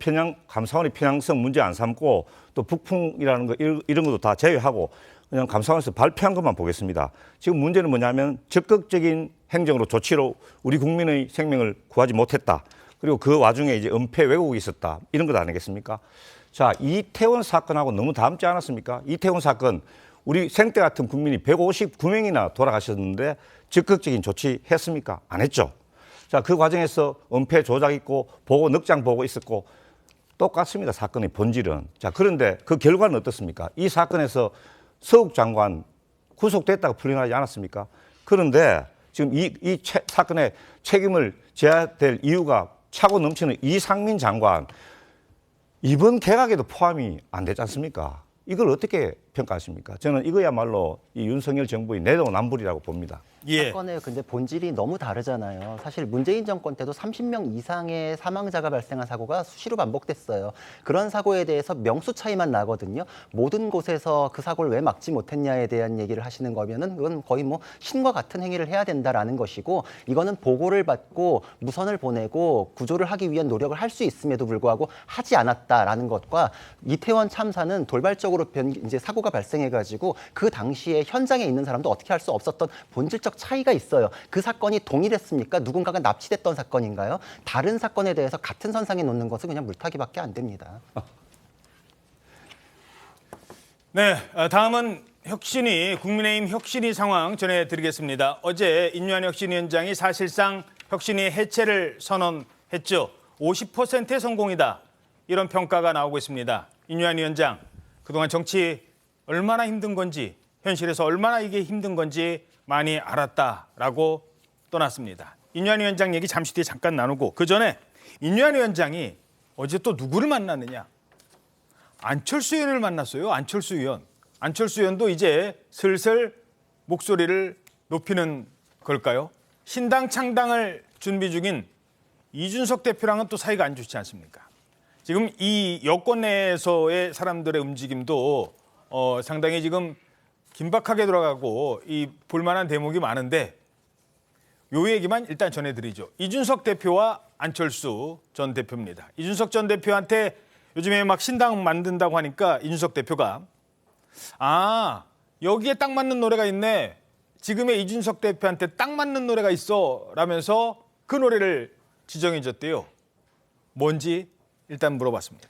감사원이 편향성 문제 안 삼고 또 북풍이라는 거 이런 것도 다 제외하고 그냥 감사원에서 발표한 것만 보겠습니다. 지금 문제는 뭐냐면 적극적인 행정으로 조치로 우리 국민의 생명을 구하지 못했다. 그리고 그 와중에 이제 은폐 왜곡이 있었다. 이런 것 아니겠습니까? 자, 이태원 사건하고 너무 닮지 않았습니까? 이태원 사건 우리 생때 같은 국민이 159명이나 돌아가셨는데 적극적인 조치 했습니까? 안 했죠. 자, 그 과정에서 은폐 조작 있고 늑장 보고 있었고 똑같습니다. 사건의 본질은. 자, 그런데 그 결과는 어떻습니까? 이 사건에서 서욱 장관 구속됐다가 풀려나지 않았습니까? 그런데 지금 이 사건의 책임을 져야 될 이유가 차고 넘치는 이상민 장관 이번 개각에도 포함이 안 되지 않습니까? 이걸 어떻게 평가하십니까? 저는 이거야말로 이 윤석열 정부의 내로남불이라고 봅니다. 예. 사건의 근데 본질이 너무 다르잖아요. 사실 문재인 정권 때도 30명 이상의 사망자가 발생한 사고가 수시로 반복됐어요. 그런 사고에 대해서 명수 차이만 나거든요. 모든 곳에서 그 사고를 왜 막지 못했냐에 대한 얘기를 하시는 거면은 그건 거의 신과 같은 행위를 해야 된다라는 것이고 이거는 보고를 받고 무선을 보내고 구조를 하기 위한 노력을 할 수 있음에도 불구하고 하지 않았다라는 것과 이태원 참사는 돌발적으로 이제 사고가 발생해가지고 그 당시에 현장에 있는 사람도 어떻게 할 수 없었던 본질적 차이가 있어요. 그 사건이 동일했습니까? 누군가가 납치됐던 사건인가요? 다른 사건에 대해서 같은 선상에 놓는 것은 그냥 물타기밖에 안 됩니다. 네, 다음은 혁신위, 국민의힘 혁신위 상황 전해드리겠습니다. 어제 인유한 혁신위원장이 사실상 혁신위 해체를 선언했죠. 50%의 성공이다. 이런 평가가 나오고 있습니다. 인유한 위원장, 그동안 정치 얼마나 힘든 건지, 현실에서 얼마나 이게 힘든 건지 많이 알았다라고 떠났습니다. 인유한 위원장 얘기 잠시 뒤에 잠깐 나누고, 그 전에 인유한 위원장이 어제 또 누구를 만났느냐? 안철수 의원을 만났어요. 안철수 의원. 안철수 의원도 이제 슬슬 목소리를 높이는 걸까요? 신당 창당을 준비 중인 이준석 대표랑은 또 사이가 안 좋지 않습니까? 지금 이 여권 내에서의 사람들의 움직임도 상당히 지금 긴박하게 돌아가고 이 볼만한 대목이 많은데 요 얘기만 일단 전해드리죠. 이준석 대표와 안철수 전 대표입니다. 이준석 전 대표한테 요즘에 막 신당 만든다고 하니까 이준석 대표가 여기에 딱 맞는 노래가 있네. 지금의 이준석 대표한테 딱 맞는 노래가 있어 라면서 그 노래를 지정해 줬대요. 뭔지 일단 물어봤습니다.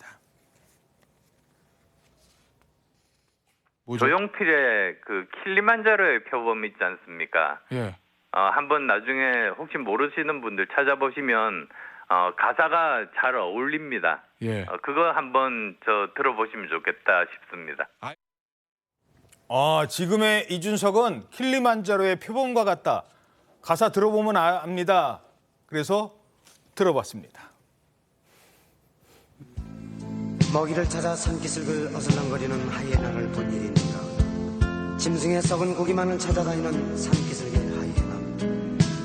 조용필의 그 킬리만자로의 표범 있지 않습니까? 예. 한번 나중에 혹시 모르시는 분들 찾아보시면 가사가 잘 어울립니다. 예. 그거 한번 들어보시면 좋겠다 싶습니다. 지금의 이준석은 킬리만자로의 표범과 같다. 가사 들어보면 압니다. 그래서 들어봤습니다. 먹이를 찾아 산기슭을 어슬렁거리는 하이에나를 본 일이 있는가. 짐승의 썩은 고기만을 찾아다니는 산기슭의 하이에나.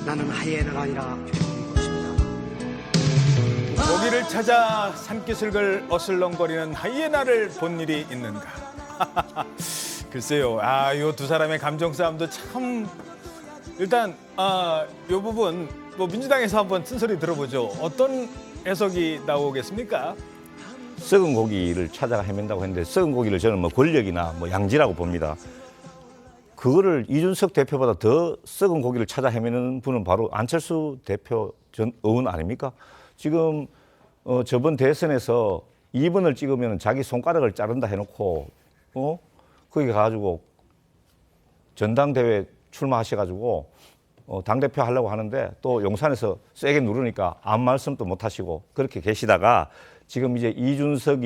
나는 하이에나가 아니라 표범인 것입니다. 먹이를 찾아 산기슭을 어슬렁거리는 하이에나를 본 일이 있는가. 글쎄요. 요 두 사람의 감정 싸움도 참. 일단 요 부분 민주당에서 한번 쓴소리 들어보죠. 어떤 해석이 나오겠습니까? 썩은 고기를 찾아가 헤맨다고 했는데 썩은 고기를 저는 권력이나 양지라고 봅니다. 그거를 이준석 대표보다 더 썩은 고기를 찾아 헤매는 분은 바로 안철수 대표 전 의원 아닙니까? 지금 저번 대선에서 2번을 찍으면 자기 손가락을 자른다 해놓고 거기 가가지고 전당대회 출마하셔가지고 당대표 하려고 하는데 또 용산에서 세게 누르니까 아무 말씀도 못 하시고 그렇게 계시다가 지금 이제 이준석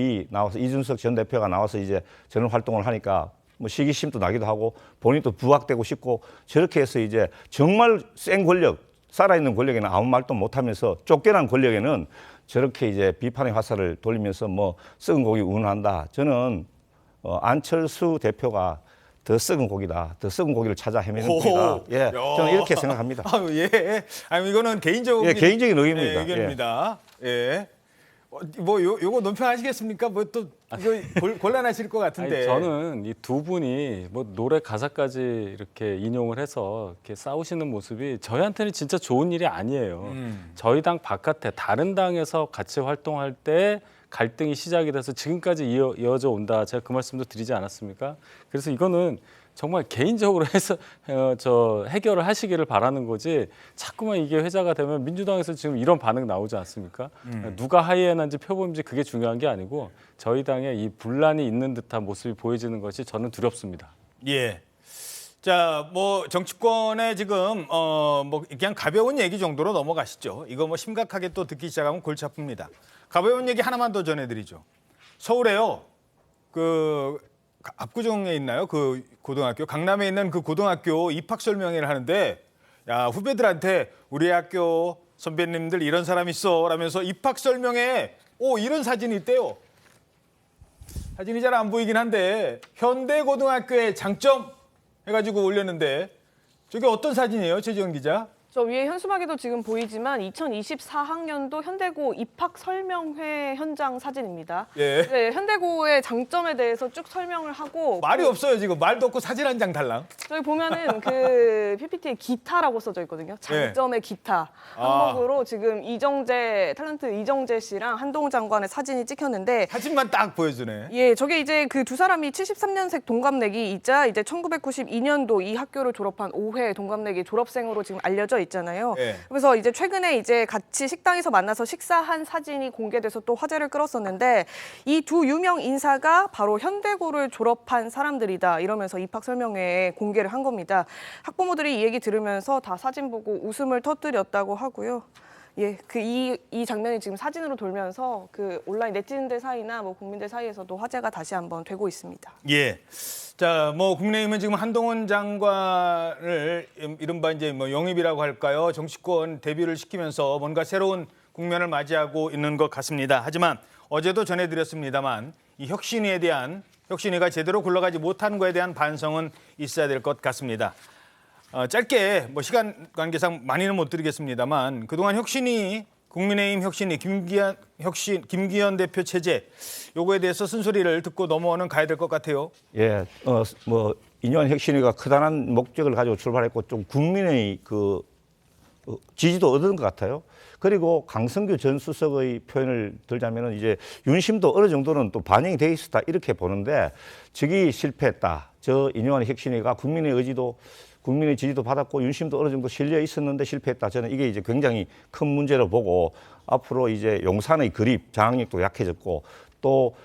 전 대표가 나와서 이제 저런 활동을 하니까 시기심도 나기도 하고 본인도 부각되고 싶고 저렇게 해서 이제 정말 센 권력, 살아있는 권력에는 아무 말도 못 하면서 쫓겨난 권력에는 저렇게 이제 비판의 화살을 돌리면서 썩은 고기 운운한다. 저는 안철수 대표가 더 썩은 고기다. 더 썩은 고기를 찾아 헤매는 분이다. 예, 저는 이렇게 생각합니다. 예. 이거는 개인적인 개인적인 의견입니다. 의견입니다. 예. 요거 논평하시겠습니까? 또 이거 곤란하실 것 같은데. 저는 이 두 분이 노래 가사까지 이렇게 인용을 해서 이렇게 싸우시는 모습이 저희한테는 진짜 좋은 일이 아니에요. 저희 당 바깥에 다른 당에서 같이 활동할 때 갈등이 시작이 돼서 지금까지 이어져 온다. 제가 그 말씀도 드리지 않았습니까? 그래서 이거는 정말 개인적으로 해서 해결을 하시기를 바라는 거지 자꾸만 이게 회자가 되면 민주당에서 지금 이런 반응 나오지 않습니까? 누가 하이에나인지 표범인지 그게 중요한 게 아니고 저희 당에 이 분란이 있는 듯한 모습이 보여지는 것이 저는 두렵습니다. 예. 자, 정치권에 지금 그냥 가벼운 얘기 정도로 넘어가시죠. 이거 심각하게 또 듣기 시작하면 골치 아픕니다. 가벼운 얘기 하나만 더 전해드리죠. 서울에요. 압구정에 있나요? 그 고등학교, 강남에 있는 그 고등학교 입학 설명회를 하는데 후배들한테 우리 학교 선배님들 이런 사람 있어 라면서 입학 설명회에 이런 사진이 있대요. 사진이 잘 안 보이긴 한데 현대고등학교의 장점 해가지고 올렸는데 저게 어떤 사진이에요, 최지원 기자? 저 위에 현수막에도 지금 보이지만 2024학년도 현대고 입학 설명회 현장 사진입니다. 예. 네, 현대고의 장점에 대해서 쭉 설명을 하고 말이 없어요 지금. 말도 없고 사진 한 장 달랑. 저기 보면은 그 PPT에 기타라고 써져 있거든요. 장점의 기타. 한목으로 지금 탤런트 이정재 씨랑 한동훈 장관의 사진이 찍혔는데 사진만 딱 보여주네. 예, 저게 이제 그 두 사람이 73년생 동갑내기이자 이제 1992년도 이 학교를 졸업한 5회 동갑내기 졸업생으로 지금 알려져 있잖아요. 예. 그래서 이제 최근에 이제 같이 식당에서 만나서 식사한 사진이 공개돼서 또 화제를 끌었었는데 이 두 유명 인사가 바로 현대고를 졸업한 사람들이다 이러면서 입학 설명회에 공개를 한 겁니다. 학부모들이 이 얘기 들으면서 다 사진 보고 웃음을 터뜨렸다고 하고요. 예, 이 장면이 지금 사진으로 돌면서 그 온라인 네티즌들 사이나 뭐 국민들 사이에서도 화제가 다시 한번 되고 있습니다. 예. 자, 뭐 국민의힘은 지금 한동훈 장관을 이른바 이제 뭐 영입이라고 할까요? 정치권 데뷔를 시키면서 뭔가 새로운 국면을 맞이하고 있는 것 같습니다. 하지만 어제도 전해드렸습니다만 이 혁신위가 제대로 굴러가지 못한 거에 대한 반성은 있어야 될 것 같습니다. 짧게 뭐 시간 관계상 많이는 못 드리겠습니다만 그동안 혁신위, 국민의힘 혁신위, 김기현 대표 체제 요거에 대해서 쓴소리를 듣고 넘어오는 가야 될 것 같아요. 예, 뭐 인요한 혁신위가 크다란 목적을 가지고 출발했고 좀 국민의 그 지지도 얻은 것 같아요. 그리고 강성규 전 수석의 표현을 들자면은 이제 윤심도 어느 정도는 또 반영이 돼 있었다 이렇게 보는데 즉위 실패했다. 저 인요한 혁신위가 국민의 지지도 받았고 윤심도 어느 정도 실려 있었는데 실패했다. 저는 이게 이제 굉장히 큰 문제로 보고 앞으로 이제 용산의 그립 장악력도 약해졌고 또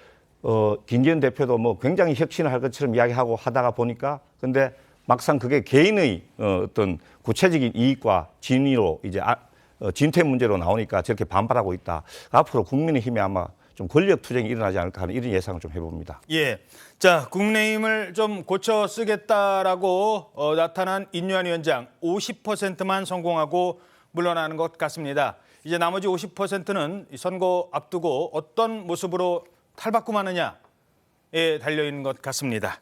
김기현 대표도 뭐 굉장히 혁신을 할 것처럼 이야기하고 하다가 보니까 근데 막상 그게 개인의 어떤 구체적인 이익과 진위로 이제 진퇴 문제로 나오니까 저렇게 반발하고 있다. 앞으로 국민의힘에 아마 좀 권력 투쟁이 일어나지 않을까 하는 이런 예상을 좀 해봅니다. 예, 자 국민의힘을 좀 고쳐 쓰겠다라고 나타난 인요한 위원장 50%만 성공하고 물러나는 것 같습니다. 이제 나머지 50%는 선거 앞두고 어떤 모습으로 탈바꿈하느냐에 달려있는 것 같습니다.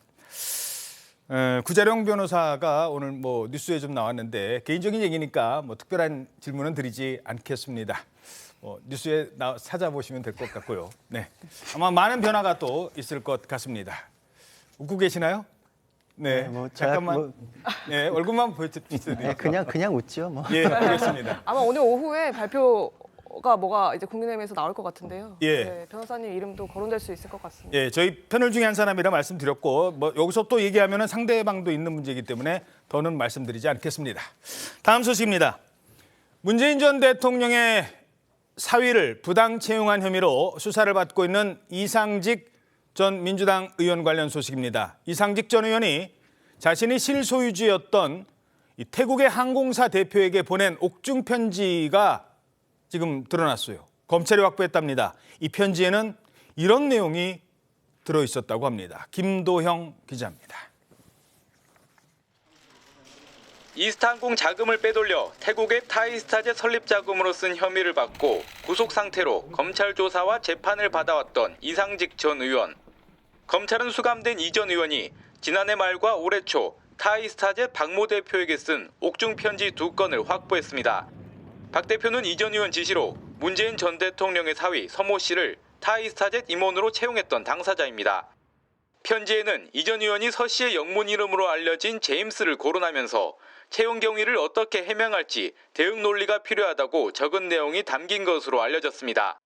구자룡 변호사가 오늘 뭐 뉴스에 좀 나왔는데 개인적인 얘기니까 뭐 특별한 질문은 드리지 않겠습니다. 뉴스에 찾아보시면 될 것 같고요. 네, 아마 많은 변화가 또 있을 것 같습니다. 웃고 계시나요? 네, 뭐 잠깐만. 네, 얼굴만 보여주세요. 네, 그냥 웃죠. 뭐. 예, 알겠습니다. 아마 오늘 오후에 발표가 뭐가 이제 국민의힘에서 나올 것 같은데요. 예. 네, 변호사님 이름도 거론될 수 있을 것 같습니다. 예, 저희 패널 중에 한 사람이라 말씀드렸고 뭐 여기서 또 얘기하면은 상대방도 있는 문제이기 때문에 더는 말씀드리지 않겠습니다. 다음 소식입니다. 문재인 전 대통령의 사위를 부당 채용한 혐의로 수사를 받고 있는 이상직 전 민주당 의원 관련 소식입니다. 이상직 전 의원이 자신이 실소유주였던 이 태국의 항공사 대표에게 보낸 옥중 편지가 지금 드러났어요. 검찰이 확보했답니다. 이 편지에는 이런 내용이 들어있었다고 합니다. 김도형 기자입니다. 이스타항공 자금을 빼돌려 태국의 타이스타젯 설립 자금으로 쓴 혐의를 받고 구속 상태로 검찰 조사와 재판을 받아왔던 이상직 전 의원. 검찰은 수감된 이 전 의원이 지난해 말과 올해 초 타이스타젯 박모 대표에게 쓴 옥중 편지 2건을 확보했습니다. 박 대표는 이 전 의원 지시로 문재인 전 대통령의 사위 서모 씨를 타이스타젯 임원으로 채용했던 당사자입니다. 편지에는 이 전 의원이 서 씨의 영문 이름으로 알려진 제임스를 거론하면서 채용 경위를 어떻게 해명할지 대응 논리가 필요하다고 적은 내용이 담긴 것으로 알려졌습니다.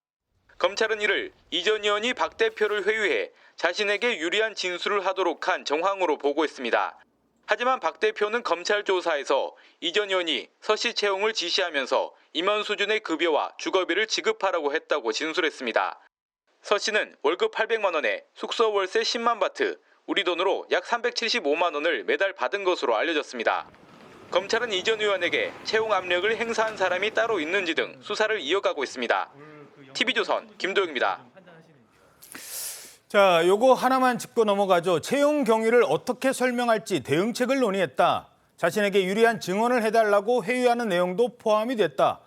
검찰은 이를 이 전 의원이 박 대표를 회유해 자신에게 유리한 진술을 하도록 한 정황으로 보고 있습니다. 하지만 박 대표는 검찰 조사에서 이 전 의원이 서 씨 채용을 지시하면서 임원 수준의 급여와 주거비를 지급하라고 했다고 진술했습니다. 서 씨는 월급 800만 원에 숙소 월세 10만 바트, 우리 돈으로 약 375만 원을 매달 받은 것으로 알려졌습니다. 검찰은 이 전 의원에게 채용 압력을 행사한 사람이 따로 있는지 등 수사를 이어가고 있습니다. TV조선 김도영입니다. 자, 요거 하나만 짚고 넘어가죠. 채용 경위를 어떻게 설명할지 대응책을 논의했다. 자신에게 유리한 증언을 해달라고 회유하는 내용도 포함이 됐다.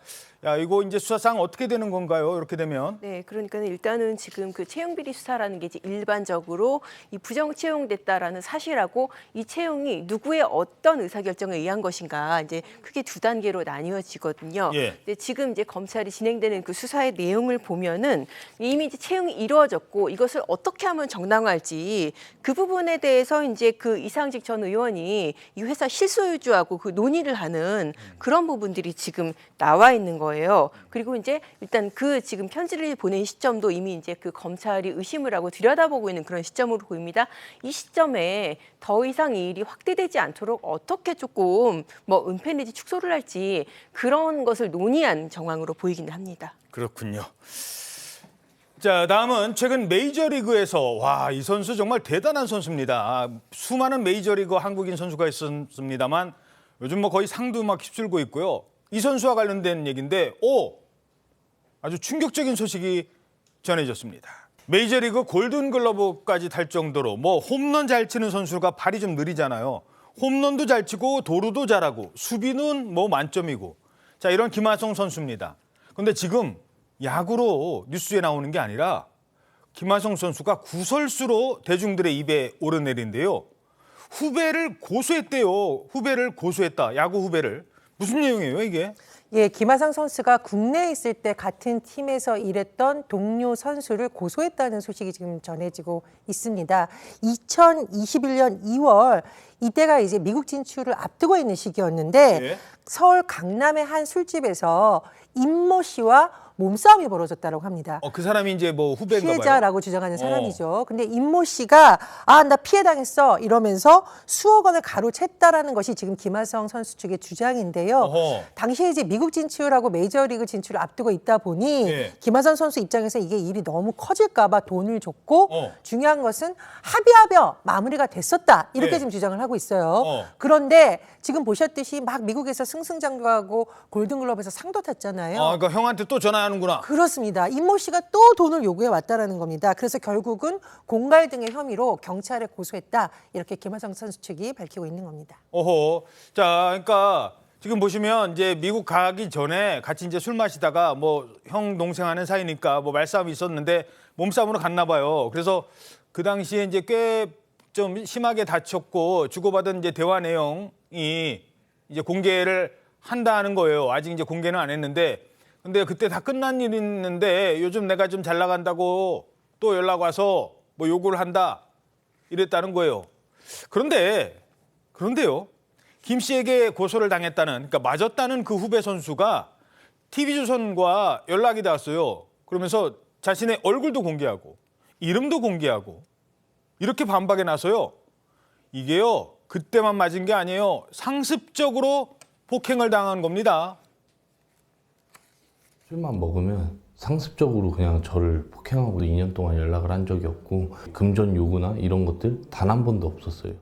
야, 이거 이제 수사상 어떻게 되는 건가요? 이렇게 되면? 네, 그러니까 일단은 지금 그 채용 비리 수사라는 게 이제 일반적으로 이 부정 채용됐다라는 사실하고 이 채용이 누구의 어떤 의사결정에 의한 것인가 이제 크게 두 단계로 나뉘어지거든요. 예. 근데 지금 이제 검찰이 진행되는 그 수사의 내용을 보면은 이미 이제 채용이 이루어졌고 이것을 어떻게 하면 정당화할지 그 부분에 대해서 이제 그 이상직 전 의원이 이 회사 실소유주하고 그 논의를 하는 그런 부분들이 지금 나와 있는 거예요. 거예요. 그리고 이제 일단 그 지금 편지를 보낸 시점도 이미 이제 그 검찰이 의심을 하고 들여다보고 있는 그런 시점으로 보입니다. 이 시점에 더 이상 이 일이 확대되지 않도록 어떻게 조금 뭐 은폐 내지 축소를 할지 그런 것을 논의한 정황으로 보이긴 합니다. 그렇군요. 자, 다음은 최근 메이저리그에서 와, 이 선수 정말 대단한 선수입니다. 수많은 메이저리그 한국인 선수가 있었습니다만 요즘 뭐 거의 상도 막 휩쓸고 있고요. 이 선수와 관련된 얘기인데 아주 충격적인 소식이 전해졌습니다. 메이저리그 골든글러브까지 탈 정도로 뭐 홈런 잘 치는 선수가 발이 좀 느리잖아요. 홈런도 잘 치고 도루도 잘하고 수비는 뭐 만점이고. 자, 이런 김하성 선수입니다. 그런데 지금 야구로 뉴스에 나오는 게 아니라 김하성 선수가 구설수로 대중들의 입에 오르내린데요. 후배를 고소했대요. 후배를 고소했다. 야구 후배를. 무슨 내용이에요, 이게? 예, 김하성 선수가 국내에 있을 때 같은 팀에서 일했던 동료 선수를 고소했다는 소식이 지금 전해지고 있습니다. 2021년 2월 이때가 이제 미국 진출을 앞두고 있는 시기였는데 예. 서울 강남의 한 술집에서 임모 씨와 몸싸움이 벌어졌다고 합니다. 그 사람이 이제 뭐 후배인가 봐요. 피해자라고 주장하는 사람이죠. 근데 임모 씨가 나 피해당했어 이러면서 수억 원을 가로챘다라는 것이 지금 김하성 선수 측의 주장인데요. 어허. 당시에 이제 미국 진출하고 메이저리그 진출을 앞두고 있다 보니 예. 김하성 선수 입장에서 이게 일이 너무 커질까 봐 돈을 줬고 중요한 것은 합의하며 마무리가 됐었다. 이렇게 예. 지금 주장을 하고 있어요. 그런데 지금 보셨듯이 막 미국에서 승승장구하고 골든글러브에서 상도 탔잖아요. 그러니까 형한테 또 전화하는구나. 그렇습니다. 임모 씨가 또 돈을 요구해 왔다라는 겁니다. 그래서 결국은 공갈 등의 혐의로 경찰에 고소했다. 이렇게 김하성 선수 측이 밝히고 있는 겁니다. 오호. 자, 그러니까 지금 보시면 이제 미국 가기 전에 같이 이제 술 마시다가 뭐 형 동생 하는 사이니까 뭐 말싸움이 있었는데 몸싸움으로 갔나 봐요. 그래서 그 당시에 이제 꽤 좀 심하게 다쳤고 주고받은 이제 대화 내용이 이제 공개를 한다는 거예요. 아직 이제 공개는 안 했는데 근데 그때 다 끝난 일이 있는데 요즘 내가 좀 잘 나간다고 또 연락 와서 뭐 요구를 한다 이랬다는 거예요. 그런데요. 김 씨에게 고소를 당했다는 그러니까 맞았다는 그 후배 선수가 TV조선과 연락이 닿았어요. 그러면서 자신의 얼굴도 공개하고 이름도 공개하고 이렇게 반박에 나서요. 이게요. 그때만 맞은 게 아니에요. 상습적으로 폭행을 당한 겁니다. 술만 먹으면 상습적으로 그냥 저를 폭행하고 2년 동안 연락을 한 적이 없고 금전 요구나 이런 것들 단 한 번도 없었어요.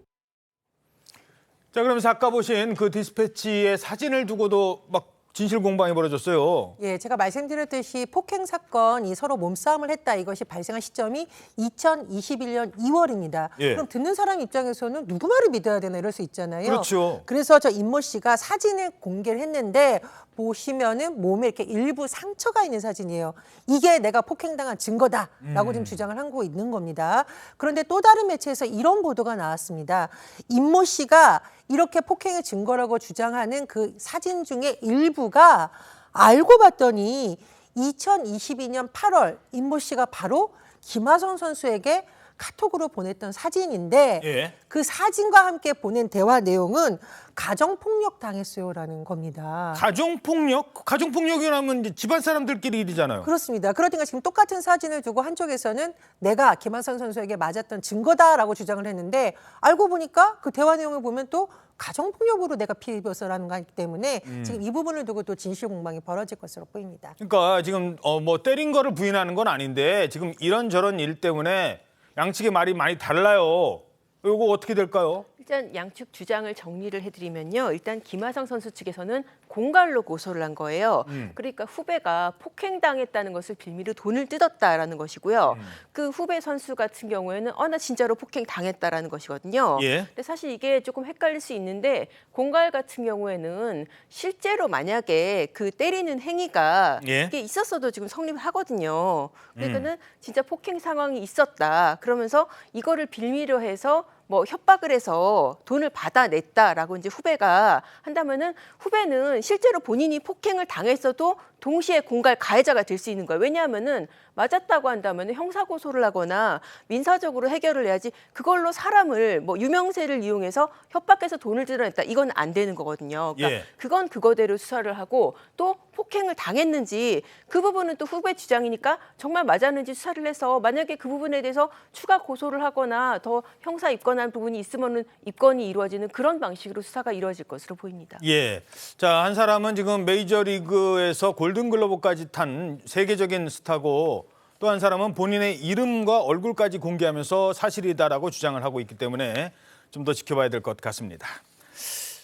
자, 그러면서 아까 보신 그 디스패치의 사진을 두고도 막 진실 공방이 벌어졌어요. 예, 제가 말씀드렸듯이 폭행 사건이 서로 몸싸움을 했다. 이것이 발생한 시점이 2021년 2월입니다. 예. 그럼 듣는 사람 입장에서는 누구 말을 믿어야 되나 이럴 수 있잖아요. 그렇죠. 그래서 저 임모 씨가 사진을 공개를 했는데 보시면은 몸에 이렇게 일부 상처가 있는 사진이에요. 이게 내가 폭행당한 증거다라고 지금 주장을 하고 있는 겁니다. 그런데 또 다른 매체에서 이런 보도가 나왔습니다. 임모 씨가 이렇게 폭행의 증거라고 주장하는 그 사진 중에 일부가 알고 봤더니 2022년 8월 임모 씨가 바로 김하성 선수에게 카톡으로 보냈던 사진인데 예. 그 사진과 함께 보낸 대화 내용은 가정폭력 당했어요라는 겁니다. 가정폭력? 가정폭력이라면 이제 집안 사람들끼리 일이잖아요. 그렇습니다. 그러니까 지금 똑같은 사진을 두고 한쪽에서는 내가 김하성 선수에게 맞았던 증거다라고 주장을 했는데 알고 보니까 그 대화 내용을 보면 또 가정폭력으로 내가 피해 입어서라는 거기 때문에 지금 이 부분을 두고 또 진실 공방이 벌어질 것으로 보입니다. 그러니까 지금 뭐 때린 거를 부인하는 건 아닌데 지금 이런저런 일 때문에 양측의 말이 많이 달라요. 이거 어떻게 될까요? 일단 양측 주장을 정리를 해드리면요. 일단 김하성 선수 측에서는 공갈로 고소를 한 거예요. 그러니까 후배가 폭행당했다는 것을 빌미로 돈을 뜯었다라는 것이고요. 그 후배 선수 같은 경우에는 나 진짜로 폭행당했다라는 것이거든요. 예. 근데 사실 이게 조금 헷갈릴 수 있는데 공갈 같은 경우에는 실제로 만약에 그 때리는 행위가 예. 이게 있었어도 지금 성립하거든요. 그러니까는 진짜 폭행 상황이 있었다. 그러면서 이거를 빌미로 해서 뭐 협박을 해서 돈을 받아냈다라고 이제 후배가 한다면은 후배는 실제로 본인이 폭행을 당했어도 동시에 공갈 가해자가 될 수 있는 거예요. 왜냐하면은 맞았다고 한다면 형사 고소를 하거나 민사적으로 해결을 해야지 그걸로 사람을 뭐 유명세를 이용해서 협박해서 돈을 뜯어냈다 이건 안 되는 거거든요. 그러니까 예. 그건 그거대로 수사를 하고 또 폭행을 당했는지 그 부분은 또 후배 주장이니까 정말 맞았는지 수사를 해서 만약에 그 부분에 대해서 추가 고소를 하거나 더 형사 입건한 부분이 있으면은 입건이 이루어지는 그런 방식으로 수사가 이루어질 것으로 보입니다. 예. 자, 한 사람은 지금 메이저리그에서 골든글러브까지 탄 세계적인 스타고 또 한 사람은 본인의 이름과 얼굴까지 공개하면서 사실이다라고 주장을 하고 있기 때문에 좀 더 지켜봐야 될 것 같습니다.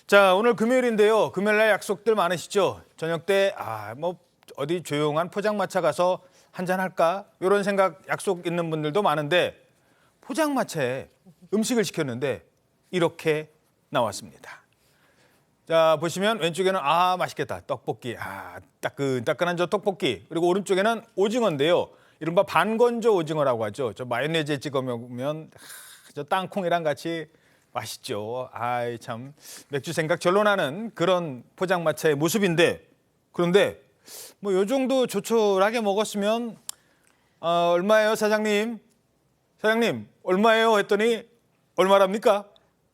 자, 오늘 금요일인데요. 금요일 날 약속들 많으시죠? 저녁 때 뭐 어디 조용한 포장마차 가서 한잔 할까? 이런 생각 약속 있는 분들도 많은데 포장마차에 음식을 시켰는데 이렇게 나왔습니다. 자, 보시면 왼쪽에는 맛있겠다. 떡볶이. 따끈따끈한 저 떡볶이. 그리고 오른쪽에는 오징어인데요. 이른바 반건조 오징어라고 하죠. 저 마요네즈에 찍어 먹으면 저 땅콩이랑 같이 맛있죠. 참 맥주 생각 절로 나는 그런 포장마차의 모습인데 그런데 뭐 요 정도 조촐하게 먹었으면 얼마예요, 사장님? 사장님, 얼마예요? 했더니 얼마랍니까?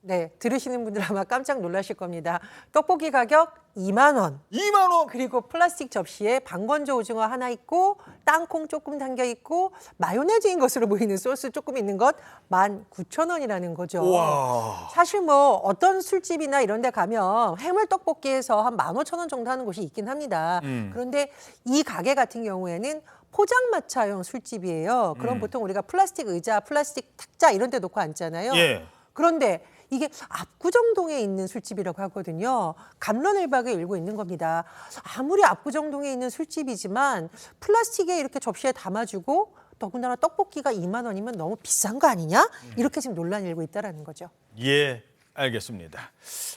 네, 들으시는 분들 아마 깜짝 놀라실 겁니다. 떡볶이 가격 2만 원. 2만 원? 그리고 플라스틱 접시에 반건조 오징어 하나 있고 땅콩 조금 담겨 있고 마요네즈인 것으로 보이는 소스 조금 있는 것 19,000원이라는 거죠. 와. 사실 뭐 어떤 술집이나 이런 데 가면 해물 떡볶이에서 한 15,000원 정도 하는 곳이 있긴 합니다. 그런데 이 가게 같은 경우에는 포장마차용 술집이에요. 그럼 보통 우리가 플라스틱 의자, 플라스틱 탁자 이런 데 놓고 앉잖아요. 예. 그런데 이게 압구정동에 있는 술집이라고 하거든요. 갑론을박에 일고 있는 겁니다. 아무리 압구정동에 있는 술집이지만 플라스틱에 이렇게 접시에 담아주고 더군다나 떡볶이가 2만 원이면 너무 비싼 거 아니냐? 이렇게 지금 논란이 일고 있다는 거죠. 예, 알겠습니다.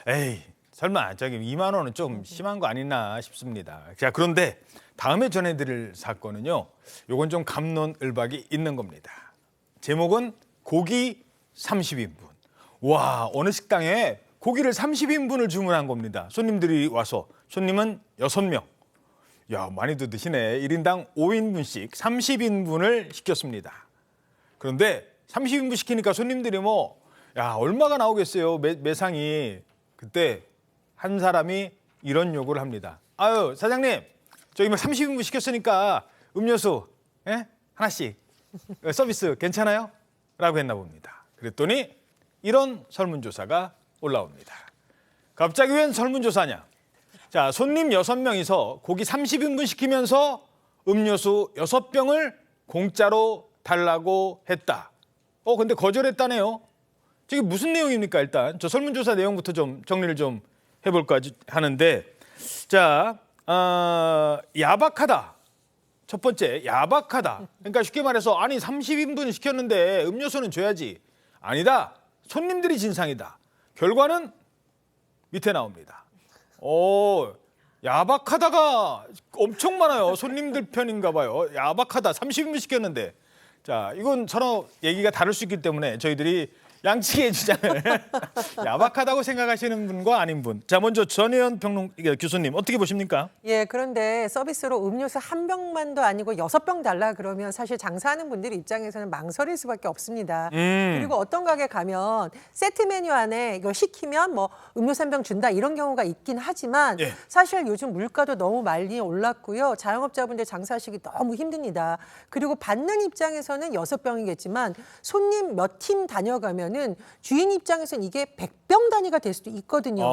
에이, 설마 저기 2만 원은 좀 심한 거 아니나 싶습니다. 자, 그런데 다음에 전해드릴 사건은요. 요건 좀 갑론을박이 있는 겁니다. 제목은 고기 30인분. 와, 어느 식당에 고기를 30인분을 주문한 겁니다. 손님들이 와서 손님은 6명. 야, 많이도 드시네. 1인당 5인분씩 30인분을 시켰습니다. 그런데 30인분 시키니까 손님들이 얼마가 나오겠어요. 매상이. 그때 한 사람이 이런 요구를 합니다. 사장님, 저기 30인분 시켰으니까 음료수 하나씩 서비스 괜찮아요? 라고 했나 봅니다. 그랬더니 이런 설문조사가 올라옵니다. 갑자기 웬 설문조사냐? 자, 손님 6명이서 고기 30인분 시키면서 음료수 6병을 공짜로 달라고 했다. 근데 거절했다네요. 저게 무슨 내용입니까? 일단 저 설문조사 내용부터 좀 정리를 좀 해볼까 하는데, 자, 야박하다. 첫 번째, 야박하다. 그러니까 쉽게 말해서 30인분 시켰는데 음료수는 줘야지. 아니다. 손님들이 진상이다. 결과는 밑에 나옵니다. 야박하다가 엄청 많아요. 손님들 편인가 봐요. 야박하다. 30인분 시켰는데. 자, 이건 서로 얘기가 다를 수 있기 때문에 저희들이 양측의 주장을 야박하다고 생각하시는 분과 아닌 분. 자, 먼저 전혜연 교수님 어떻게 보십니까? 예, 그런데 서비스로 음료수 한 병만도 아니고 6병 달라 그러면 사실 장사하는 분들 입장에서는 망설일 수밖에 없습니다. 그리고 어떤 가게 가면 세트 메뉴 안에 이걸 시키면 음료수 한 병 준다 이런 경우가 있긴 하지만 사실 요즘 물가도 너무 많이 올랐고요. 자영업자분들 장사하시기 너무 힘듭니다. 그리고 받는 입장에서는 6병이겠지만 손님 몇 팀 다녀가면 주인 입장에서는 이게 100병 단위가 될 수도 있거든요.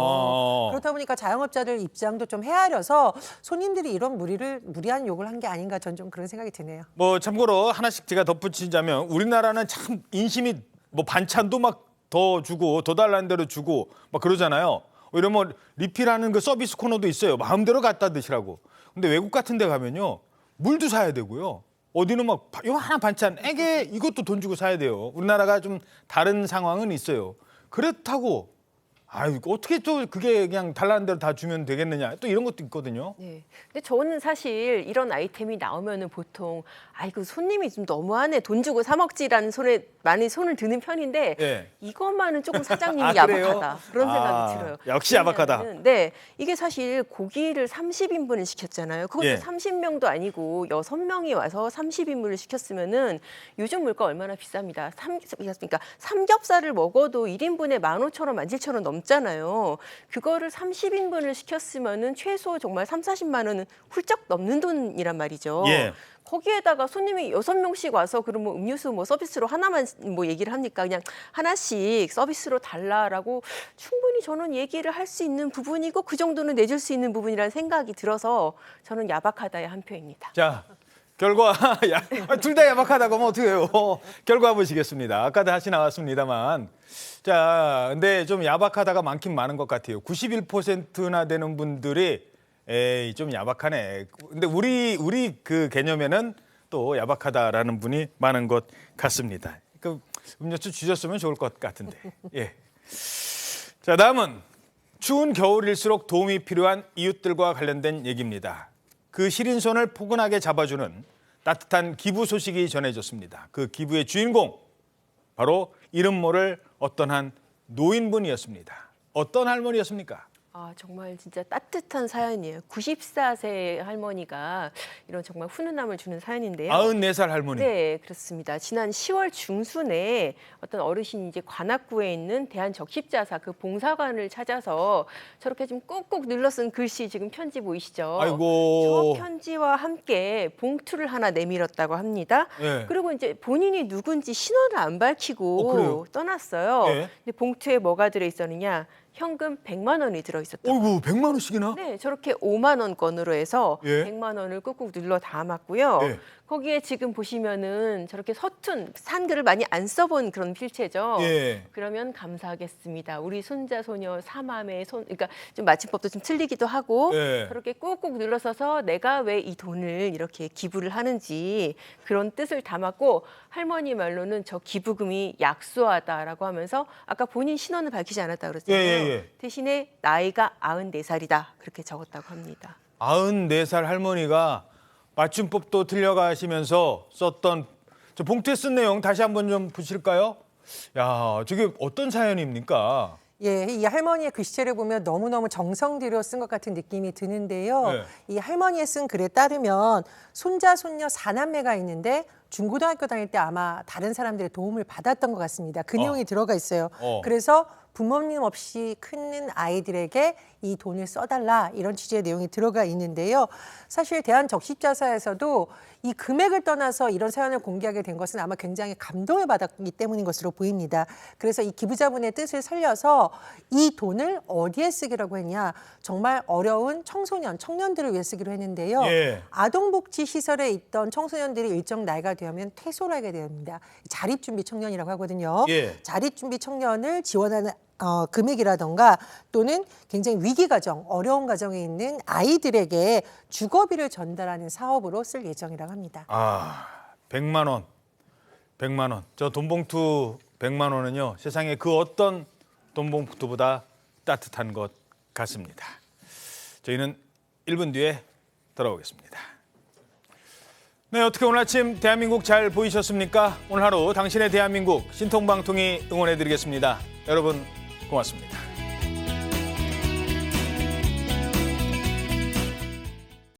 그렇다 보니까 자영업자들 입장도 좀 헤아려서 손님들이 이런 무리한 요구를 한 게 아닌가 전 좀 그런 생각이 드네요. 참고로 하나씩 제가 덧붙이자면 우리나라는 참 인심이 반찬도 더 주고 더 달라는 대로 주고 그러잖아요. 이러면 리필하는 그 서비스 코너도 있어요. 마음대로 갖다 드시라고. 근데 외국 같은 데 가면요. 물도 사야 되고요. 어디는 이거 하나 반찬, 이것도 돈 주고 사야 돼요. 우리나라가 좀 다른 상황은 있어요. 그렇다고 아유, 어떻게 또 그게 그냥 달라는 대로 다 주면 되겠느냐. 또 이런 것도 있거든요. 네. 근데 저는 사실 이런 아이템이 나오면은 보통 아이고 손님이 좀 너무하네. 돈 주고 사 먹지라는 손에 많이 손을 드는 편인데 예. 이것만은 조금 사장님이 아, 그래요? 야박하다. 그런 생각이 들어요. 역시 야박하다. 왜냐하면은, 네. 이게 사실 고기를 30인분을 시켰잖아요. 그것도 예. 30명도 아니고 6명이 와서 30인분을 시켰으면은 요즘 물가 얼마나 비쌉니다. 그러니까 삼겹살을 먹어도 1인분에 15,000원, 17,000원 넘잖아요. 그거를 30인분을 시켰으면은 최소 정말 30-40만 원은 훌쩍 넘는 돈이란 말이죠. 예. 거기에다가 손님이 6명씩 와서 그러면 음료수 뭐 서비스로 하나만 뭐 얘기를 합니까? 그냥 하나씩 서비스로 달라라고 충분히 저는 얘기를 할 수 있는 부분이고 그 정도는 내줄 수 있는 부분이라는 생각이 들어서 저는 야박하다의 한 표입니다. 자, 결과 둘 다 야박하다고 하면 어떡해요. 결과 보시겠습니다. 아까도 다시 나왔습니다만. 자, 근데 좀 야박하다가 많긴 많은 것 같아요. 91%나 되는 분들이 에이, 좀 야박하네. 근데 우리 그 개념에는 또 야박하다라는 분이 많은 것 같습니다. 그 음료수 주셨으면 좋을 것 같은데. 예. 자, 다음은 추운 겨울일수록 도움이 필요한 이웃들과 관련된 얘기입니다. 그 시린 손을 포근하게 잡아주는 따뜻한 기부 소식이 전해졌습니다. 그 기부의 주인공, 바로 이름 모를 어떤 한 노인분이었습니다. 어떤 할머니였습니까? 아, 정말 진짜 따뜻한 사연이에요. 94세 할머니가 이런 정말 훈훈함을 주는 사연인데요. 94살 할머니. 네, 그렇습니다. 지난 10월 중순에 어떤 어르신이 이제 관악구에 있는 대한적십자사 그 봉사관을 찾아서 저렇게 좀 꾹꾹 눌러 쓴 글씨 지금 편지 보이시죠? 아이고. 저 편지와 함께 봉투를 하나 내밀었다고 합니다. 네. 그리고 이제 본인이 누군지 신원을 안 밝히고 떠났어요. 네. 근데 봉투에 뭐가 들어있었느냐? 현금 100만 원이 들어있었다. 어이구, 100만 원씩이나? 네, 저렇게 5만 원권으로 해서 예. 100만 원을 꾹꾹 눌러 담았고요. 예. 거기에 지금 보시면은 저렇게 서툰 한글을 많이 안 써본 그런 필체죠. 예. 그러면 감사하겠습니다. 우리 손자 소녀 사맘의 손, 그러니까 좀 맞춤법도 좀 틀리기도 하고 예. 저렇게 꾹꾹 눌러서서 내가 왜 이 돈을 이렇게 기부를 하는지 그런 뜻을 담았고 할머니 말로는 저 기부금이 약소하다라고 하면서 아까 본인 신원을 밝히지 않았다 그랬잖아요. 예. 대신에 나이가 94살이다 그렇게 적었다고 합니다. 94살 할머니가 맞춤법도 틀려가시면서 썼던 저 봉투에 쓴 내용 다시 한번 좀 보실까요? 야, 저게 어떤 사연입니까? 예, 이 할머니의 글씨체를 보면 너무너무 정성 들여 쓴 것 같은 느낌이 드는데요. 네. 이 할머니의 쓴 글에 따르면 손자, 손녀 4남매가 있는데 중고등학교 다닐 때 아마 다른 사람들의 도움을 받았던 것 같습니다. 그 내용이 들어가 있어요. 그래서 부모님 없이 크는 아이들에게 이 돈을 써달라 이런 취지의 내용이 들어가 있는데요. 사실 대한적십자사에서도 이 금액을 떠나서 이런 사연을 공개하게 된 것은 아마 굉장히 감동을 받았기 때문인 것으로 보입니다. 그래서 이 기부자분의 뜻을 살려서 이 돈을 어디에 쓰기라고 했냐. 정말 어려운 청소년, 청년들을 위해 쓰기로 했는데요. 예. 아동복지시설에 있던 청소년들이 일정 나이가 되면 퇴소를 하게 됩니다. 자립준비 청년이라고 하거든요. 예. 자립준비 청년을 지원하는 금액이라던가 또는 굉장히 위기 가정, 어려운 가정에 있는 아이들에게 주거비를 전달하는 사업으로 쓸 예정이라고 합니다. 아, 100만 원. 100만 원. 저 돈봉투 100만 원은요. 세상에 그 어떤 돈봉투보다 따뜻한 것 같습니다. 저희는 1분 뒤에 돌아오겠습니다. 네, 어떻게 오늘 아침 대한민국 잘 보이셨습니까? 오늘 하루 당신의 대한민국 신통방통이 응원해드리겠습니다. 여러분 고맙습니다.